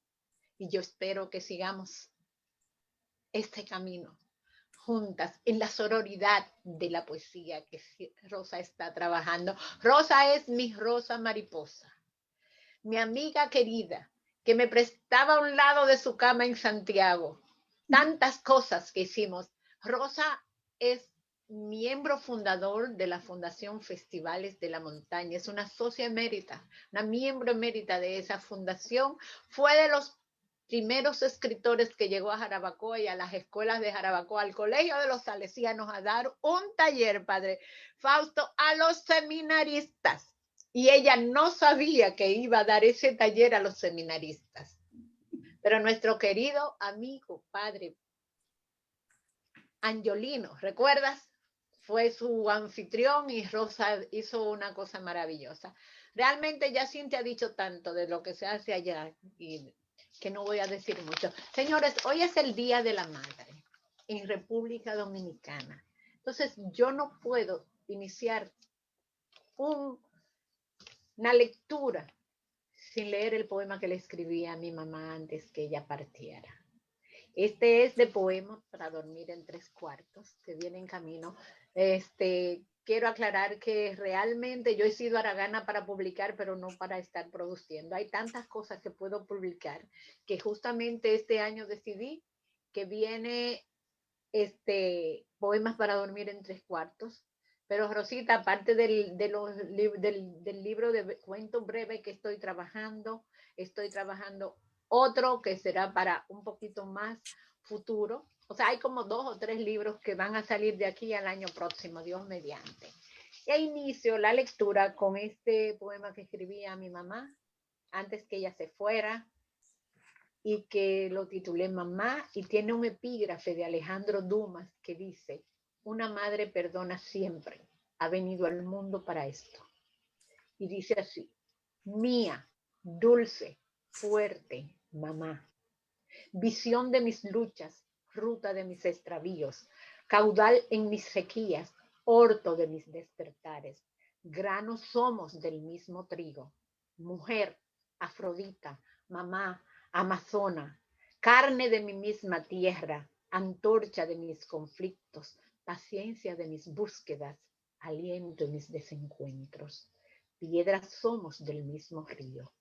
Y yo espero que sigamos este camino juntas en la sororidad de la poesía que Rosa está trabajando. Rosa es mi Rosa mariposa, mi amiga querida, que me prestaba un lado de su cama en Santiago. Tantas cosas que hicimos. Rosa es miembro fundador de la Fundación Festivales de la Montaña. Es una socia emérita, una miembro emérita de esa fundación. Fue de los primeros escritores que llegó a Jarabacoa y a las escuelas de Jarabacoa, al Colegio de los Salesianos, a dar un taller, padre Fausto, a los seminaristas. Y ella no sabía que iba a dar ese taller a los seminaristas. Pero nuestro querido amigo, padre Angiolino, ¿recuerdas? Fue su anfitrión y Rosa hizo una cosa maravillosa. Realmente ya Cintia ha dicho tanto de lo que se hace allá y que no voy a decir mucho. Señores, hoy es el Día de la Madre en República Dominicana. Entonces, yo no puedo iniciar una lectura sin leer el poema que le escribí a mi mamá antes que ella partiera. Este es de Poemas para dormir en 3/4, que viene en camino. Quiero aclarar que realmente yo he sido haragana para publicar, pero no para estar produciendo. Hay tantas cosas que puedo publicar que justamente este año decidí que viene Poemas para dormir en 3/4. Pero Rosita, aparte del libro de cuentos breves que estoy trabajando otro que será para un poquito más futuro. O sea, hay como 2 o 3 libros que van a salir de aquí al año próximo, Dios mediante. E inicio la lectura con este poema que escribí a mi mamá antes que ella se fuera y que lo titulé Mamá, y tiene un epígrafe de Alejandro Dumas que dice: una madre perdona siempre, ha venido al mundo para esto. Y dice así: mía, dulce, fuerte, mamá, visión de mis luchas, ruta de mis extravíos, caudal en mis sequías, orto de mis despertares, granos somos del mismo trigo, mujer, Afrodita, mamá, amazona, carne de mi misma tierra, antorcha de mis conflictos, paciencia de mis búsquedas, aliento en mis desencuentros, piedras somos del mismo río,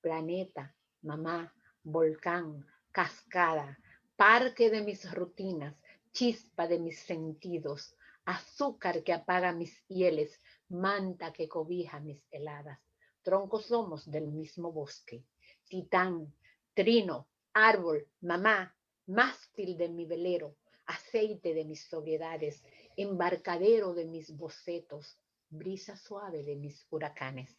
planeta, mamá, volcán, cascada, parque de mis rutinas, chispa de mis sentidos, azúcar que apaga mis hieles, manta que cobija mis heladas, troncos somos del mismo bosque, titán, trino, árbol, mamá, mástil de mi velero, aceite de mis sobriedades, embarcadero de mis bocetos, brisa suave de mis huracanes,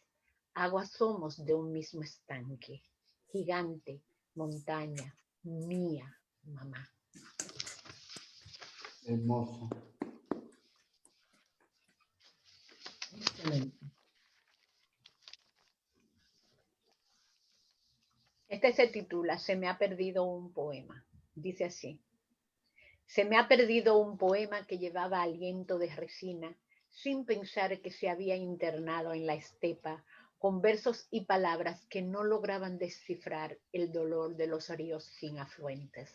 agua somos de un mismo estanque, gigante, montaña, mía, mamá. Hermoso. Excelente. Este se titula Se me ha perdido un poema. Dice así: se me ha perdido un poema que llevaba aliento de resina, sin pensar que se había internado en la estepa, con versos y palabras que no lograban descifrar el dolor de los ríos sin afluentes.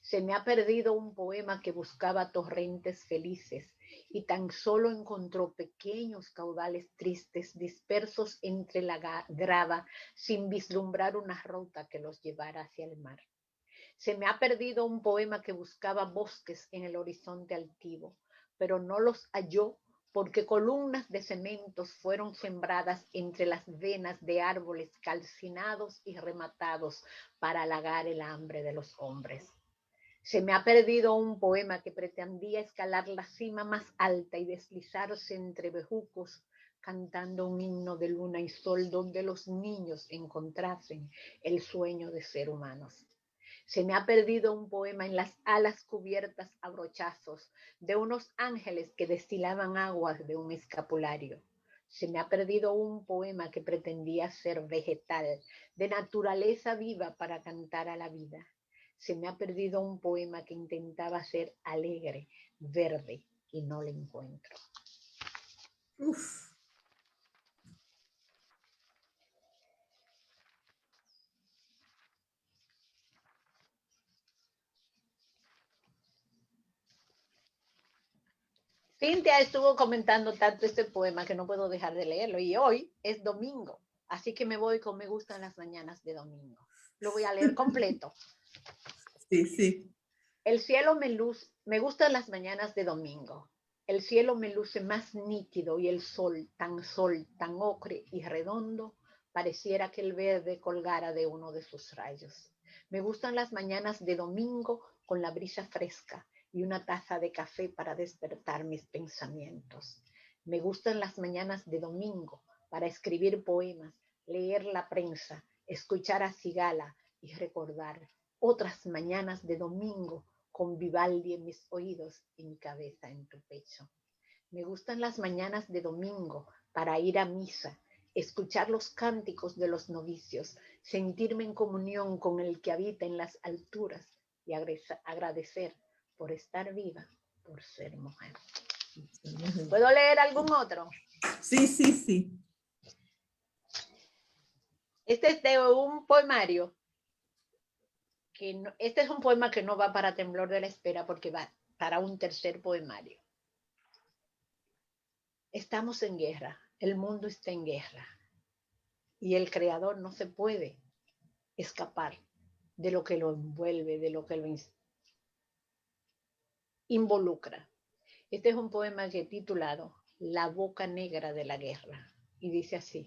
Se me ha perdido un poema que buscaba torrentes felices y tan solo encontró pequeños caudales tristes dispersos entre la grava sin vislumbrar una ruta que los llevara hacia el mar. Se me ha perdido un poema que buscaba bosques en el horizonte altivo, pero no los halló porque columnas de cementos fueron sembradas entre las venas de árboles calcinados y rematados para halagar el hambre de los hombres. Se me ha perdido un poema que pretendía escalar la cima más alta y deslizarse entre bejucos, cantando un himno de luna y sol donde los niños encontrasen el sueño de ser humanos. Se me ha perdido un poema en las alas cubiertas a brochazos de unos ángeles que destilaban aguas de un escapulario. Se me ha perdido un poema que pretendía ser vegetal, de naturaleza viva para cantar a la vida. Se me ha perdido un poema que intentaba ser alegre, verde, y no lo encuentro. Uf. Cintia estuvo comentando tanto este poema que no puedo dejar de leerlo, y hoy es domingo, así que me voy con Me gustan las mañanas de domingo. Lo voy a leer completo. Sí, sí. El cielo me gustan las mañanas de domingo. El cielo me luce más nítido y el sol, tan ocre y redondo, pareciera que el verde colgara de uno de sus rayos. Me gustan las mañanas de domingo con la brisa fresca y una taza de café para despertar mis pensamientos. Me gustan las mañanas de domingo para escribir poemas, leer la prensa, escuchar a Cigala y recordar otras mañanas de domingo con Vivaldi en mis oídos y mi cabeza en tu pecho. Me gustan las mañanas de domingo para ir a misa, escuchar los cánticos de los novicios, sentirme en comunión con el que habita en las alturas y agradecer por estar viva, por ser mujer. ¿Puedo leer algún otro? Sí, sí, sí. Este es de un poemario. Este es un poema que no va para Temblor de la Espera porque va para un tercer poemario. Estamos en guerra, el mundo está en guerra y el creador no se puede escapar de lo que lo envuelve, de lo que lo involucra. Este es un poema que he titulado La boca negra de la guerra y dice así: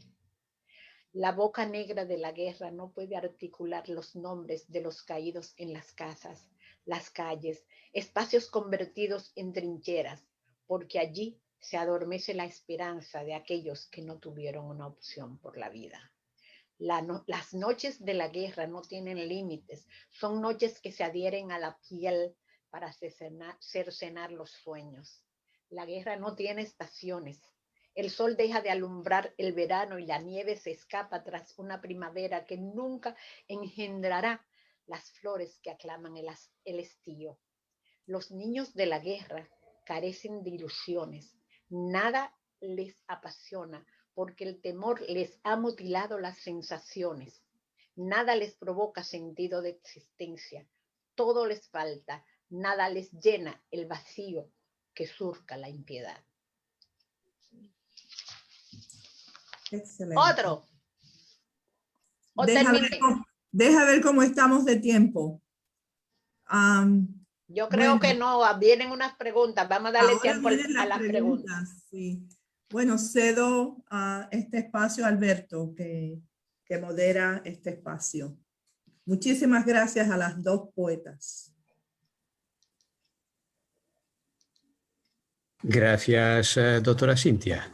la boca negra de la guerra no puede articular los nombres de los caídos en las casas, las calles, espacios convertidos en trincheras, porque allí se adormece la esperanza de aquellos que no tuvieron una opción por la vida. Las noches de la guerra no tienen límites, son noches que se adhieren a la piel para cercenar los sueños. La guerra no tiene estaciones. El sol deja de alumbrar el verano y la nieve se escapa tras una primavera que nunca engendrará las flores que aclaman el estío. Los niños de la guerra carecen de ilusiones. Nada les apasiona porque el temor les ha mutilado las sensaciones. Nada les provoca sentido de existencia. Todo les falta. Nada les llena el vacío que surca la impiedad. Excelente. Otro. Deja ver cómo estamos de tiempo. Yo creo que no, vienen unas preguntas. Vamos a darle Ahora tiempo vienen a las preguntas. Sí. Bueno, cedo a este espacio a Alberto, que modera este espacio. Muchísimas gracias a las dos poetas. Gracias, doctora Cintia.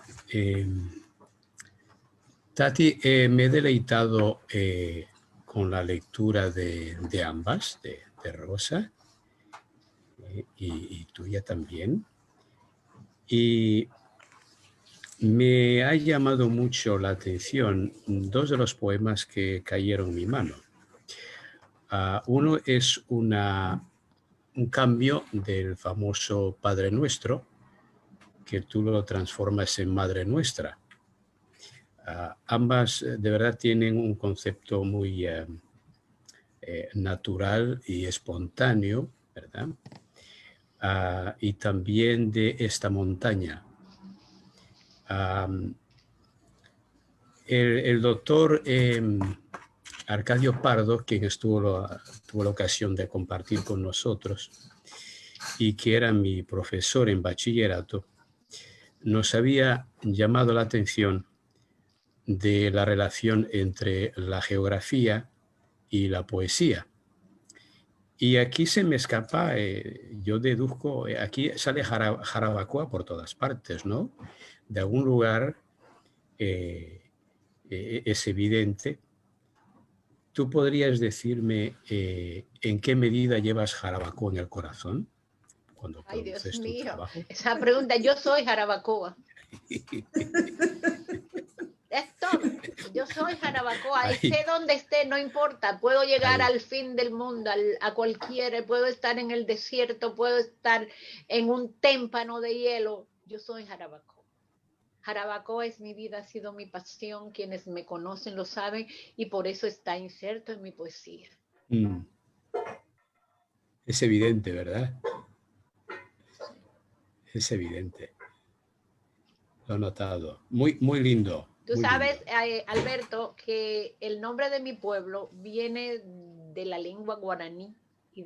Tati, me he deleitado con la lectura de ambas, de Rosa y tuya también. Y me ha llamado mucho la atención dos de los poemas que cayeron en mi mano. Uno es un cambio del famoso Padre Nuestro, que tú lo transformas en Madre Nuestra. Ambas de verdad tienen un concepto muy natural y espontáneo, ¿verdad? Y también de esta montaña. El doctor Arcadio Pardo, quien tuvo la ocasión de compartir con nosotros y que era mi profesor en bachillerato, nos había llamado la atención de la relación entre la geografía y la poesía. Y aquí se me escapa, yo deduzco, aquí sale Jarabacoa por todas partes, ¿no? De algún lugar es evidente. ¿Tú podrías decirme en qué medida llevas Jarabacoa en el corazón cuando produces tu trabajo? Esa pregunta, yo soy Jarabacoa. Es todo. Yo soy Jarabacoa. Esté donde esté, no importa. Puedo llegar al fin del mundo, a cualquiera. Puedo estar en el desierto, puedo estar en un témpano de hielo. Yo soy Jarabacoa. Jarabacoa es mi vida, ha sido mi pasión. Quienes me conocen lo saben y por eso está inserto en mi poesía. Es evidente, ¿verdad? Es evidente. Lo he notado. Muy, muy lindo. Tú sabes, Alberto, que el nombre de mi pueblo viene de la lengua guaraní y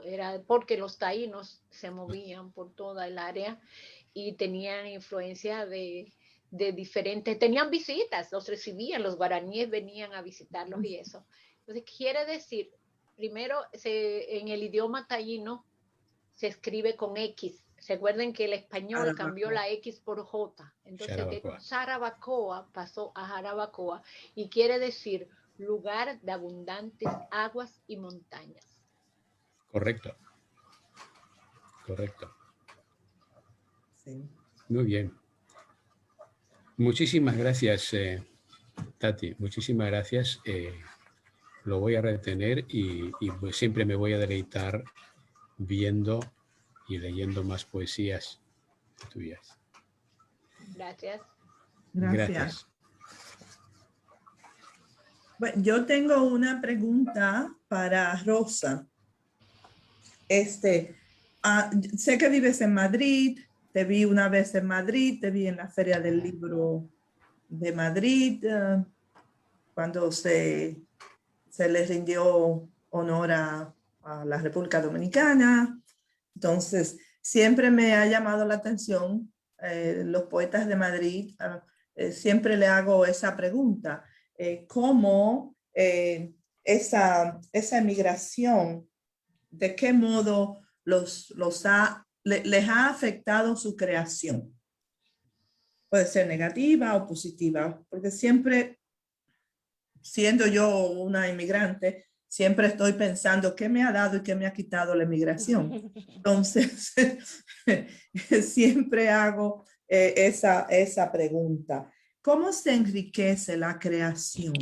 era porque los taínos se movían por toda el área y tenían influencia de diferentes, tenían visitas, los recibían, los guaraníes venían a visitarlos y eso. Entonces, quiere decir, primero, en el idioma taíno se escribe con X. Recuerden que el español cambió la X por J. Entonces, de Jarabacoa pasó a Jarabacoa y quiere decir lugar de abundantes aguas y montañas. Correcto. Correcto. Sí. Muy bien. Muchísimas gracias, Tati. Muchísimas gracias. Lo voy a retener y pues siempre me voy a deleitar viendo y leyendo más poesías tuyas. Gracias. Gracias. Bueno, yo tengo una pregunta para Rosa. Sé que vives en Madrid, te vi una vez en Madrid, te vi en la Feria del Libro de Madrid, cuando se le rindió honor a la República Dominicana. Entonces, siempre me ha llamado la atención los poetas de Madrid. Siempre le hago esa pregunta, ¿cómo esa emigración, de qué modo les ha afectado su creación? Puede ser negativa o positiva, porque siempre, siendo yo una inmigrante, siempre estoy pensando qué me ha dado y qué me ha quitado la emigración. Entonces, siempre hago esa pregunta. ¿Cómo se enriquece la creación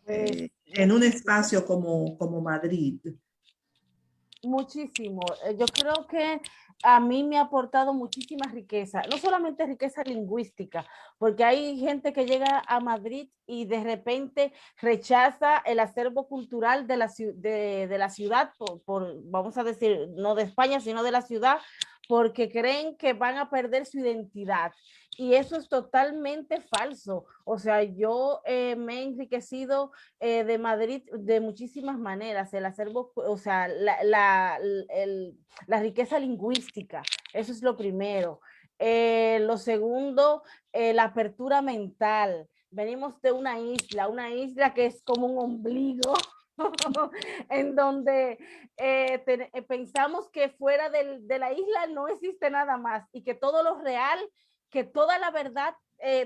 en un espacio como Madrid? Muchísimo. Yo creo que a mí me ha aportado muchísima riqueza, no solamente riqueza lingüística, porque hay gente que llega a Madrid y de repente rechaza el acervo cultural de la ciudad, vamos a decir, no de España, sino de la ciudad, porque creen que van a perder su identidad. Y eso es totalmente falso. O sea, yo me he enriquecido de Madrid de muchísimas maneras. El acervo, o sea, la riqueza lingüística, eso es lo primero. Lo segundo, la apertura mental. Venimos de una isla que es como un ombligo, en donde pensamos que fuera de la isla no existe nada más y que todo lo real, que toda la verdad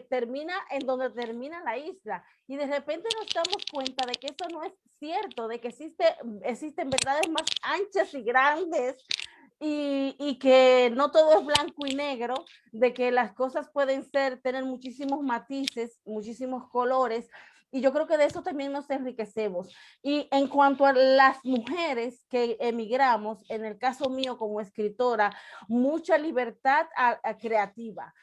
termina en donde termina la isla. Y de repente nos damos cuenta de que eso no es cierto, de que existen verdades más anchas y grandes y que no todo es blanco y negro, de que las cosas pueden tener muchísimos matices, muchísimos colores. Y yo creo que de eso también nos enriquecemos. Y en cuanto a las mujeres que emigramos, en el caso mío como escritora, mucha libertad creativa.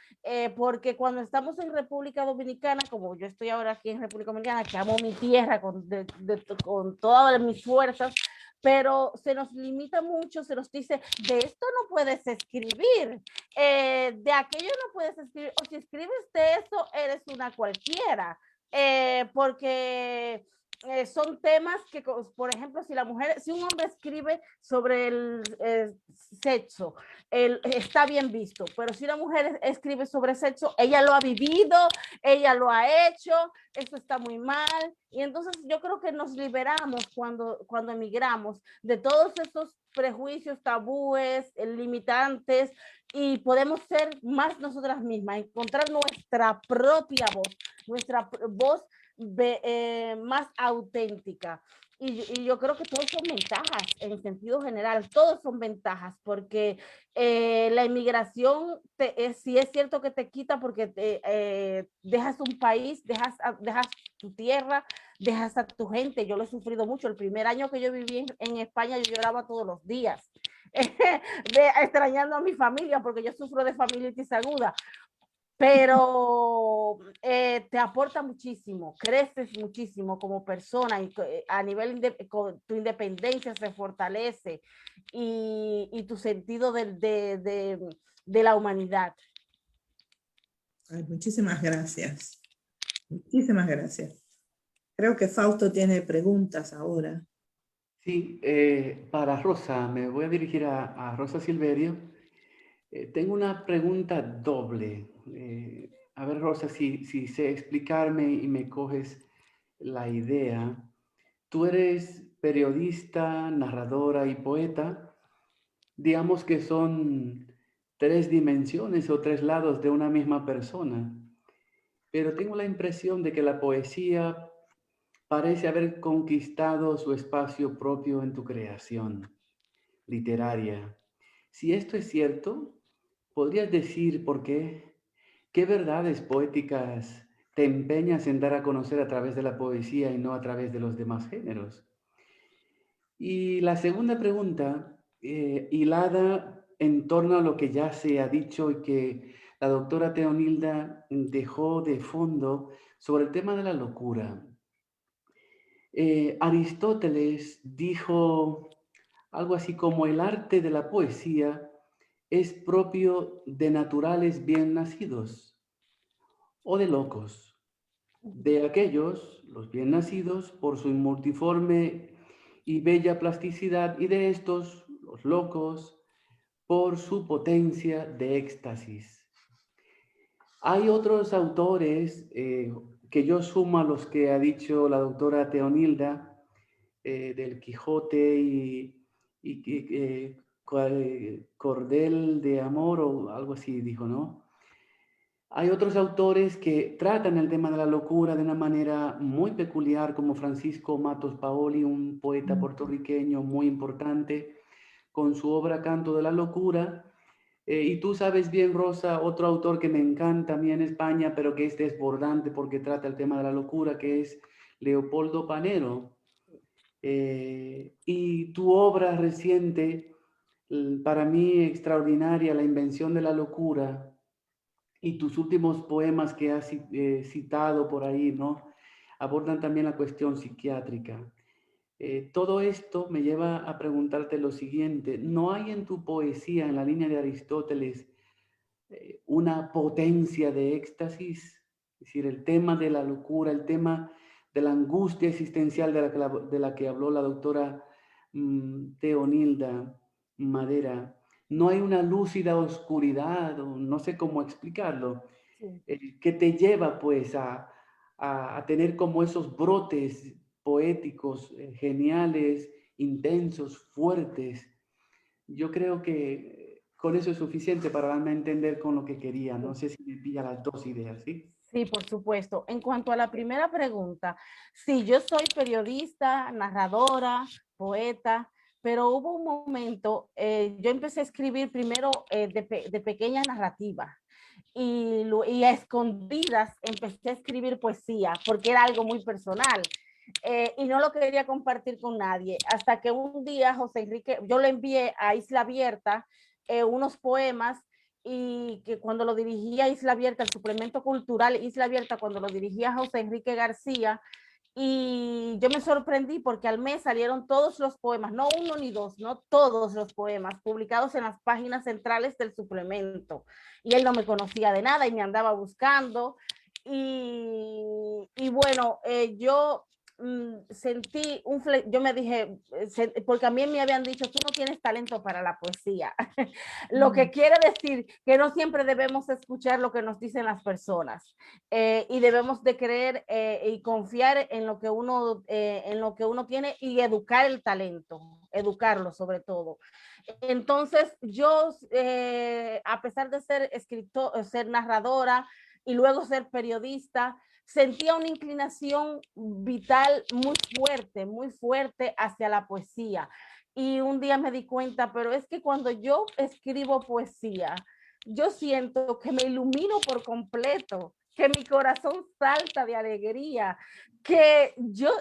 Porque cuando estamos en República Dominicana, como yo estoy ahora aquí en República Dominicana, que amo mi tierra con todas mis fuerzas, pero se nos limita mucho, se nos dice, de esto no puedes escribir, de aquello no puedes escribir, o si escribes de eso, eres una cualquiera. Porque son temas que, por ejemplo, si un hombre escribe sobre el sexo, está bien visto, pero si una mujer escribe sobre sexo, ella lo ha vivido, ella lo ha hecho, eso está muy mal. Y entonces yo creo que nos liberamos cuando emigramos de todos esos prejuicios, tabúes, limitantes, y podemos ser más nosotras mismas, encontrar nuestra propia voz más auténtica. Y yo creo que todos son ventajas, en sentido general, todos son ventajas, porque la inmigración sí es cierto que te quita, porque dejas un país, dejas tu tierra, dejas a tu gente. Yo lo he sufrido mucho. El primer año que yo viví en España, yo lloraba todos los días, extrañando a mi familia, porque yo sufro de familitis aguda. Pero te aporta muchísimo, creces muchísimo como persona y a nivel tu independencia se fortalece y tu sentido de la humanidad. Ay, muchísimas gracias. Muchísimas gracias. Creo que Fausto tiene preguntas ahora. Sí, para Rosa, me voy a dirigir a Rosa Silverio. Tengo una pregunta doble. A ver, Rosa, si sé explicarme y me coges la idea. tú eres periodista, narradora y poeta. Digamos que son tres dimensiones o tres lados de una misma persona. Pero tengo la impresión de que la poesía parece haber conquistado su espacio propio en tu creación literaria. Si esto es cierto, ¿podrías decir por qué? ¿Qué verdades poéticas te empeñas en dar a conocer a través de la poesía y no a través de los demás géneros? Y la segunda pregunta, hilada en torno a lo que ya se ha dicho y que la doctora Teonilda dejó de fondo sobre el tema de la locura. Aristóteles dijo algo así como el arte de la poesía es propio de naturales bien nacidos o de locos, de aquellos, los bien nacidos, por su multiforme y bella plasticidad, y de estos, los locos, por su potencia de éxtasis. Hay otros autores que yo sumo a los que ha dicho la doctora Teonilda, del Quijote y Cordel de Amor o algo así dijo, ¿no? Hay otros autores que tratan el tema de la locura de una manera muy peculiar, como Francisco Matos Paoli, un poeta puertorriqueño muy importante, con su obra Canto de la Locura. Y tú sabes bien, Rosa, otro autor que me encanta a mí en España, pero que es desbordante porque trata el tema de la locura, que es Leopoldo Panero. Y tu obra reciente, para mí extraordinaria, La invención de la locura, y tus últimos poemas que has citado por ahí, ¿no? Abordan también la cuestión psiquiátrica. Todo esto me lleva a preguntarte lo siguiente: ¿no hay en tu poesía, en la línea de Aristóteles, una potencia de éxtasis? Es decir, el tema de la locura, el tema de la angustia existencial de la que habló la doctora Teonilda Madera. No hay una lúcida oscuridad, o no sé cómo explicarlo, Sí. que te lleva pues a tener como esos brotes poéticos geniales, intensos, fuertes. Yo creo que con eso es suficiente para darme a entender con lo que quería. No sé si me pilla las dos ideas, ¿sí? Sí, por supuesto. En cuanto a la primera pregunta, sí, yo soy periodista, narradora, poeta, pero hubo un momento, yo empecé a escribir primero de pequeña narrativa y a escondidas empecé a escribir poesía porque era algo muy personal. Y no lo quería compartir con nadie, hasta que un día José Enrique, yo le envié a Isla Abierta unos poemas, y que cuando lo dirigía Isla Abierta, el suplemento cultural Isla Abierta, cuando lo dirigía José Enrique García, y yo me sorprendí porque al mes salieron todos los poemas, no uno ni dos, no todos los poemas publicados en las páginas centrales del suplemento. Y él no me conocía de nada y me andaba buscando. Y bueno, yo sentí yo me dije, porque a mí me habían dicho, tú no tienes talento para la poesía. Lo que quiere decir que no siempre debemos escuchar lo que nos dicen las personas, y debemos de creer y confiar en lo que uno tiene y educar el talento, educarlo sobre todo. Entonces yo, a pesar de ser escritor, ser narradora y luego ser periodista, sentía una inclinación vital muy fuerte hacia la poesía. Y un día me di cuenta, pero es que cuando yo escribo poesía, yo siento que me ilumino por completo, que mi corazón salta de alegría, que yo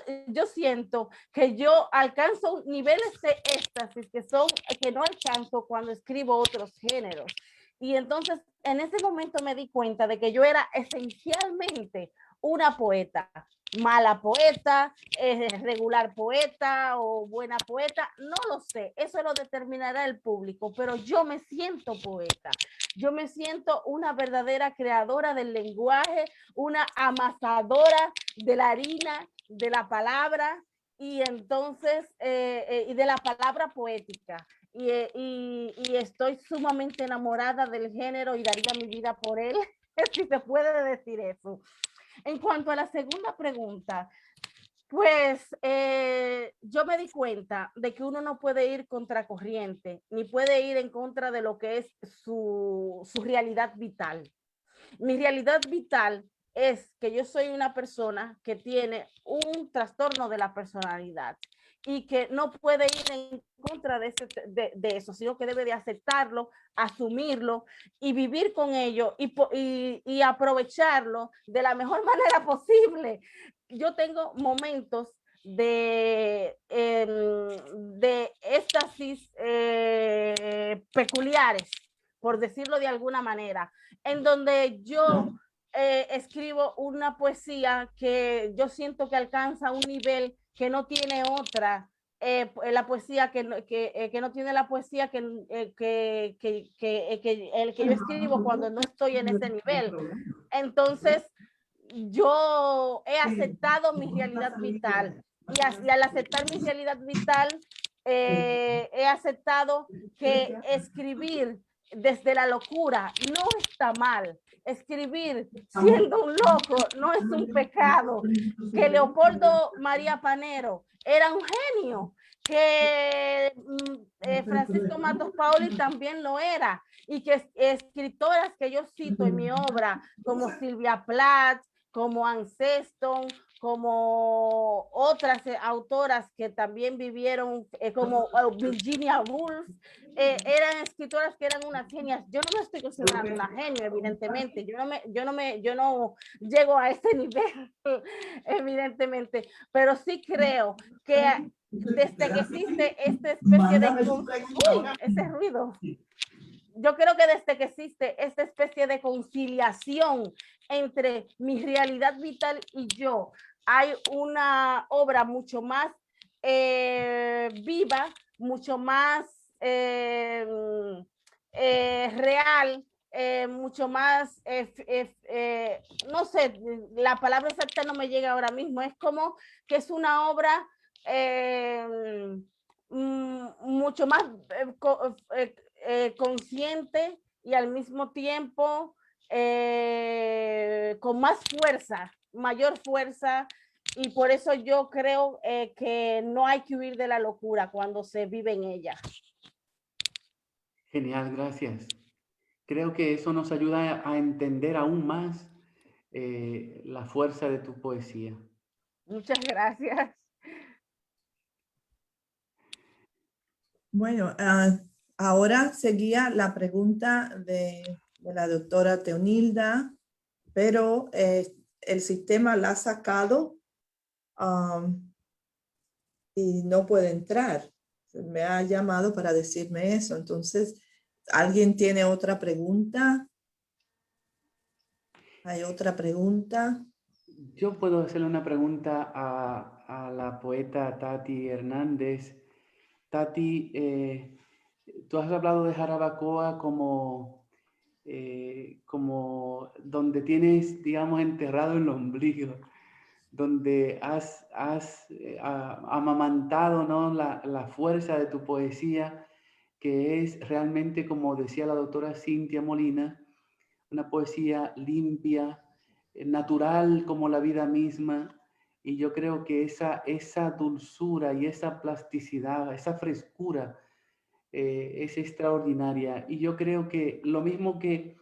siento que yo alcanzo niveles de éxtasis que no alcanzo cuando escribo otros géneros. Y entonces en ese momento me di cuenta de que yo era esencialmente una poeta, mala poeta, regular poeta o buena poeta, no lo sé, eso lo determinará el público, pero yo me siento poeta, yo me siento una verdadera creadora del lenguaje, una amasadora de la harina, de la palabra, y entonces, y de la palabra poética. Y estoy sumamente enamorada del género y daría mi vida por él, si se puede decir eso. En cuanto a la segunda pregunta, Pues yo me di cuenta de que uno no puede ir contracorriente, ni puede ir en contra de lo que es su realidad vital. Mi realidad vital es que yo soy una persona que tiene un trastorno de la personalidad y que no puede ir en contra de eso, sino que debe de aceptarlo, asumirlo y vivir con ello y aprovecharlo de la mejor manera posible. Yo tengo momentos de éxtasis peculiares, por decirlo de alguna manera, en donde yo escribo una poesía que yo siento que alcanza un nivel que no tiene otra, la poesía que no tiene la poesía el que yo escribo cuando no estoy en ese nivel. Entonces, yo he aceptado mi realidad vital y al aceptar mi realidad vital, he aceptado que escribir desde la locura no está mal. Escribir siendo un loco no es un pecado. Que Leopoldo María Panero era un genio, que Francisco Matos Paoli también lo era, y que escritoras que yo cito en mi obra, como Silvia Plath, como Anne Sexton, como otras autoras que también vivieron, como Virginia Woolf, eran escritoras que eran unas genias. Yo no me estoy considerando una genio, evidentemente. Yo no llego a ese nivel, evidentemente, pero sí creo que desde que existe esta especie de... ¡Uy! Ese ruido. Yo creo que desde que existe esta especie de conciliación entre mi realidad vital y yo, hay una obra mucho más viva, mucho más real, mucho más, no sé, la palabra exacta no me llega ahora mismo, es como que es una obra mucho más consciente y al mismo tiempo con más fuerza, mayor fuerza, y por eso yo creo que no hay que huir de la locura cuando se vive en ella. Genial, gracias. Creo que eso nos ayuda a entender aún más la fuerza de tu poesía. Muchas gracias. Bueno, ahora seguía la pregunta de la doctora Teonilda, pero el sistema la ha sacado y no puede entrar. Me ha llamado para decirme eso. Entonces, ¿alguien tiene otra pregunta? ¿Hay otra pregunta? Yo puedo hacerle una pregunta a la poeta Tati Hernández. Tati, tú has hablado de Jarabacoa como donde tienes, digamos, enterrado el ombligo, donde has amamantado, ¿no? la fuerza de tu poesía, que es realmente, como decía la doctora Cintia Molina, una poesía limpia, natural como la vida misma. Y yo creo que esa dulzura y esa plasticidad, esa frescura es extraordinaria. Y yo creo que lo mismo que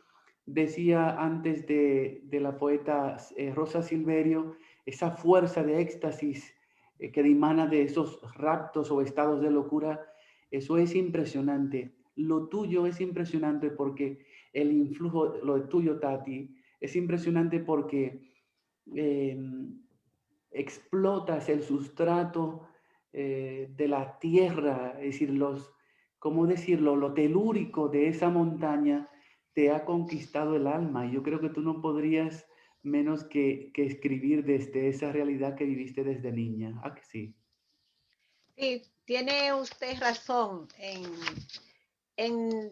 decía antes de la poeta Rosa Silverio, esa fuerza de éxtasis que dimana de esos raptos o estados de locura, eso es impresionante. Lo tuyo es impresionante porque el influjo, lo tuyo, Tati, es impresionante porque explotas el sustrato de la tierra, es decir, ¿cómo decirlo? Lo telúrico de esa montaña te ha conquistado el alma. Y yo creo que tú no podrías menos que escribir desde esa realidad que viviste desde niña. ¿Ah, que sí? Sí, tiene usted razón en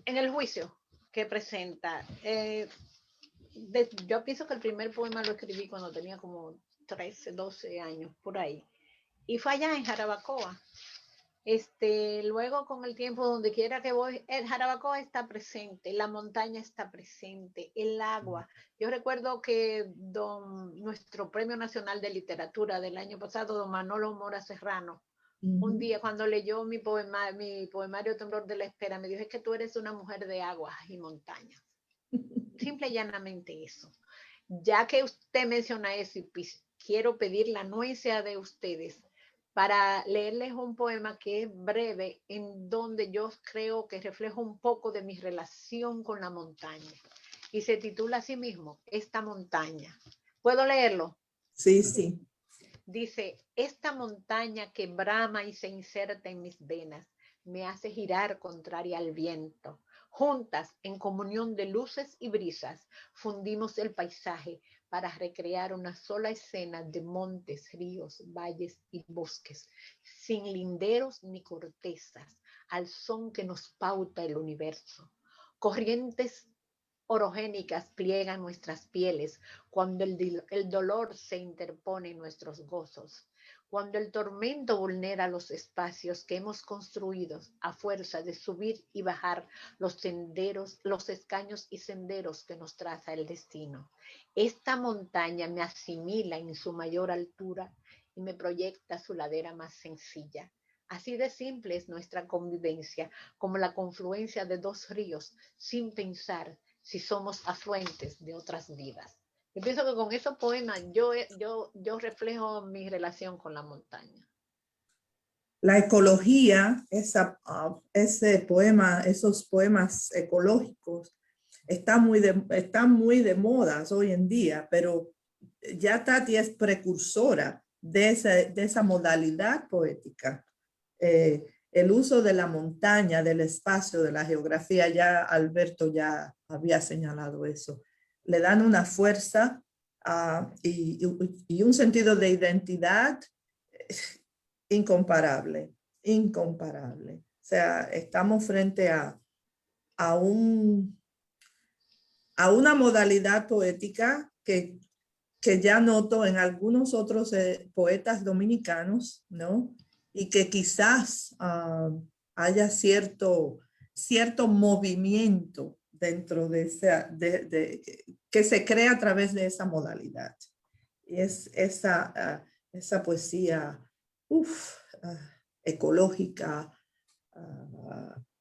el juicio que presenta. Yo pienso que el primer poema lo escribí cuando tenía como 13, 12 años, por ahí. Y fue allá en Jarabacoa. Luego con el tiempo, donde quiera que voy, el Jarabacoa está presente, la montaña está presente, el agua. Yo recuerdo que nuestro Premio Nacional de Literatura del año pasado, don Manolo Mora Serrano, un día cuando leyó mi poemario Temblor de la Espera, me dijo: es que tú eres una mujer de aguas y montañas. Simple y llanamente eso. Ya que usted menciona eso, y quiero pedir la anuencia de ustedes para leerles un poema que es breve, en donde yo creo que refleja un poco de mi relación con la montaña. Y se titula así mismo, Esta montaña. ¿Puedo leerlo? Sí, sí. Dice: esta montaña que brama y se inserta en mis venas, me hace girar contraria al viento. Juntas, en comunión de luces y brisas, fundimos el paisaje para recrear una sola escena de montes, ríos, valles y bosques, sin linderos ni cortezas, al son que nos pauta el universo. Corrientes orogénicas pliegan nuestras pieles cuando el dolor se interpone en nuestros gozos, cuando el tormento vulnera los espacios que hemos construido a fuerza de subir y bajar los senderos, los escaños y senderos que nos traza el destino. Esta montaña me asimila en su mayor altura y me proyecta su ladera más sencilla. Así de simple es nuestra convivencia, como la confluencia de dos ríos, sin pensar si somos afluentes de otras vidas. Yo pienso que con esos poemas yo reflejo mi relación con la montaña. La ecología, ese poema, esos poemas ecológicos, están muy de moda hoy en día, pero ya Tati es precursora de esa modalidad poética. El uso de la montaña, del espacio, de la geografía, ya Alberto ya había señalado eso. Le dan una fuerza y un sentido de identidad incomparable, incomparable. O sea, estamos frente a una modalidad poética que ya noto en algunos otros poetas dominicanos, ¿no? Y que quizás haya cierto movimiento dentro de que se crea a través de esa modalidad. Y es esa poesía ecológica,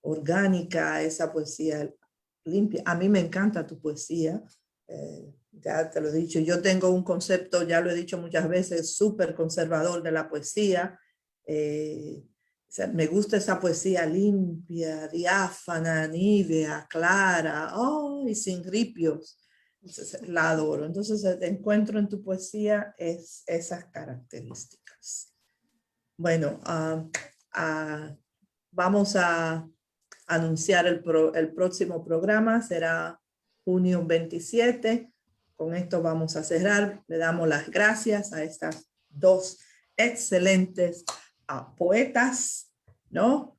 orgánica, esa poesía limpia. A mí me encanta tu poesía. Ya te lo he dicho, yo tengo un concepto, ya lo he dicho muchas veces, súper conservador de la poesía. O sea, me gusta esa poesía limpia, diáfana, nívea, clara, y sin ripios. Entonces, la adoro. Entonces, encuentro en tu poesía esas características. Bueno, vamos a anunciar el próximo programa, será junio 27. Con esto vamos a cerrar. Le damos las gracias a estas dos excelentes poetas, ¿no?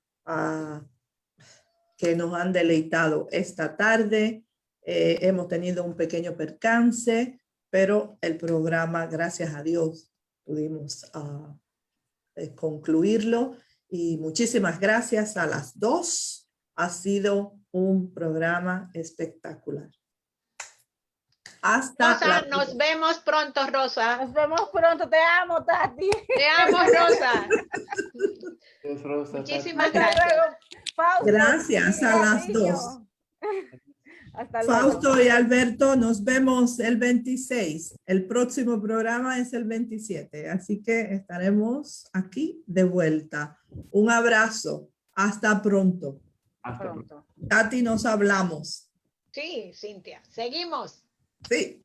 Que nos han deleitado esta tarde. Hemos tenido un pequeño percance, pero el programa, gracias a Dios, pudimos concluirlo. Y muchísimas gracias a las dos. Ha sido un programa espectacular. Hasta Rosa, nos vemos pronto, Rosa. Nos vemos pronto. Te amo, Tati. Te amo, Rosa. Es Rosa, Muchísimas Tati. gracias. Fausto, gracias a las dos. Hasta luego. Fausto y Alberto, nos vemos el 26. El próximo programa es el 27, así que estaremos aquí de vuelta. Un abrazo. Hasta pronto. Hasta pronto. Tati, nos hablamos. Sí, Cintia. Seguimos. Sí.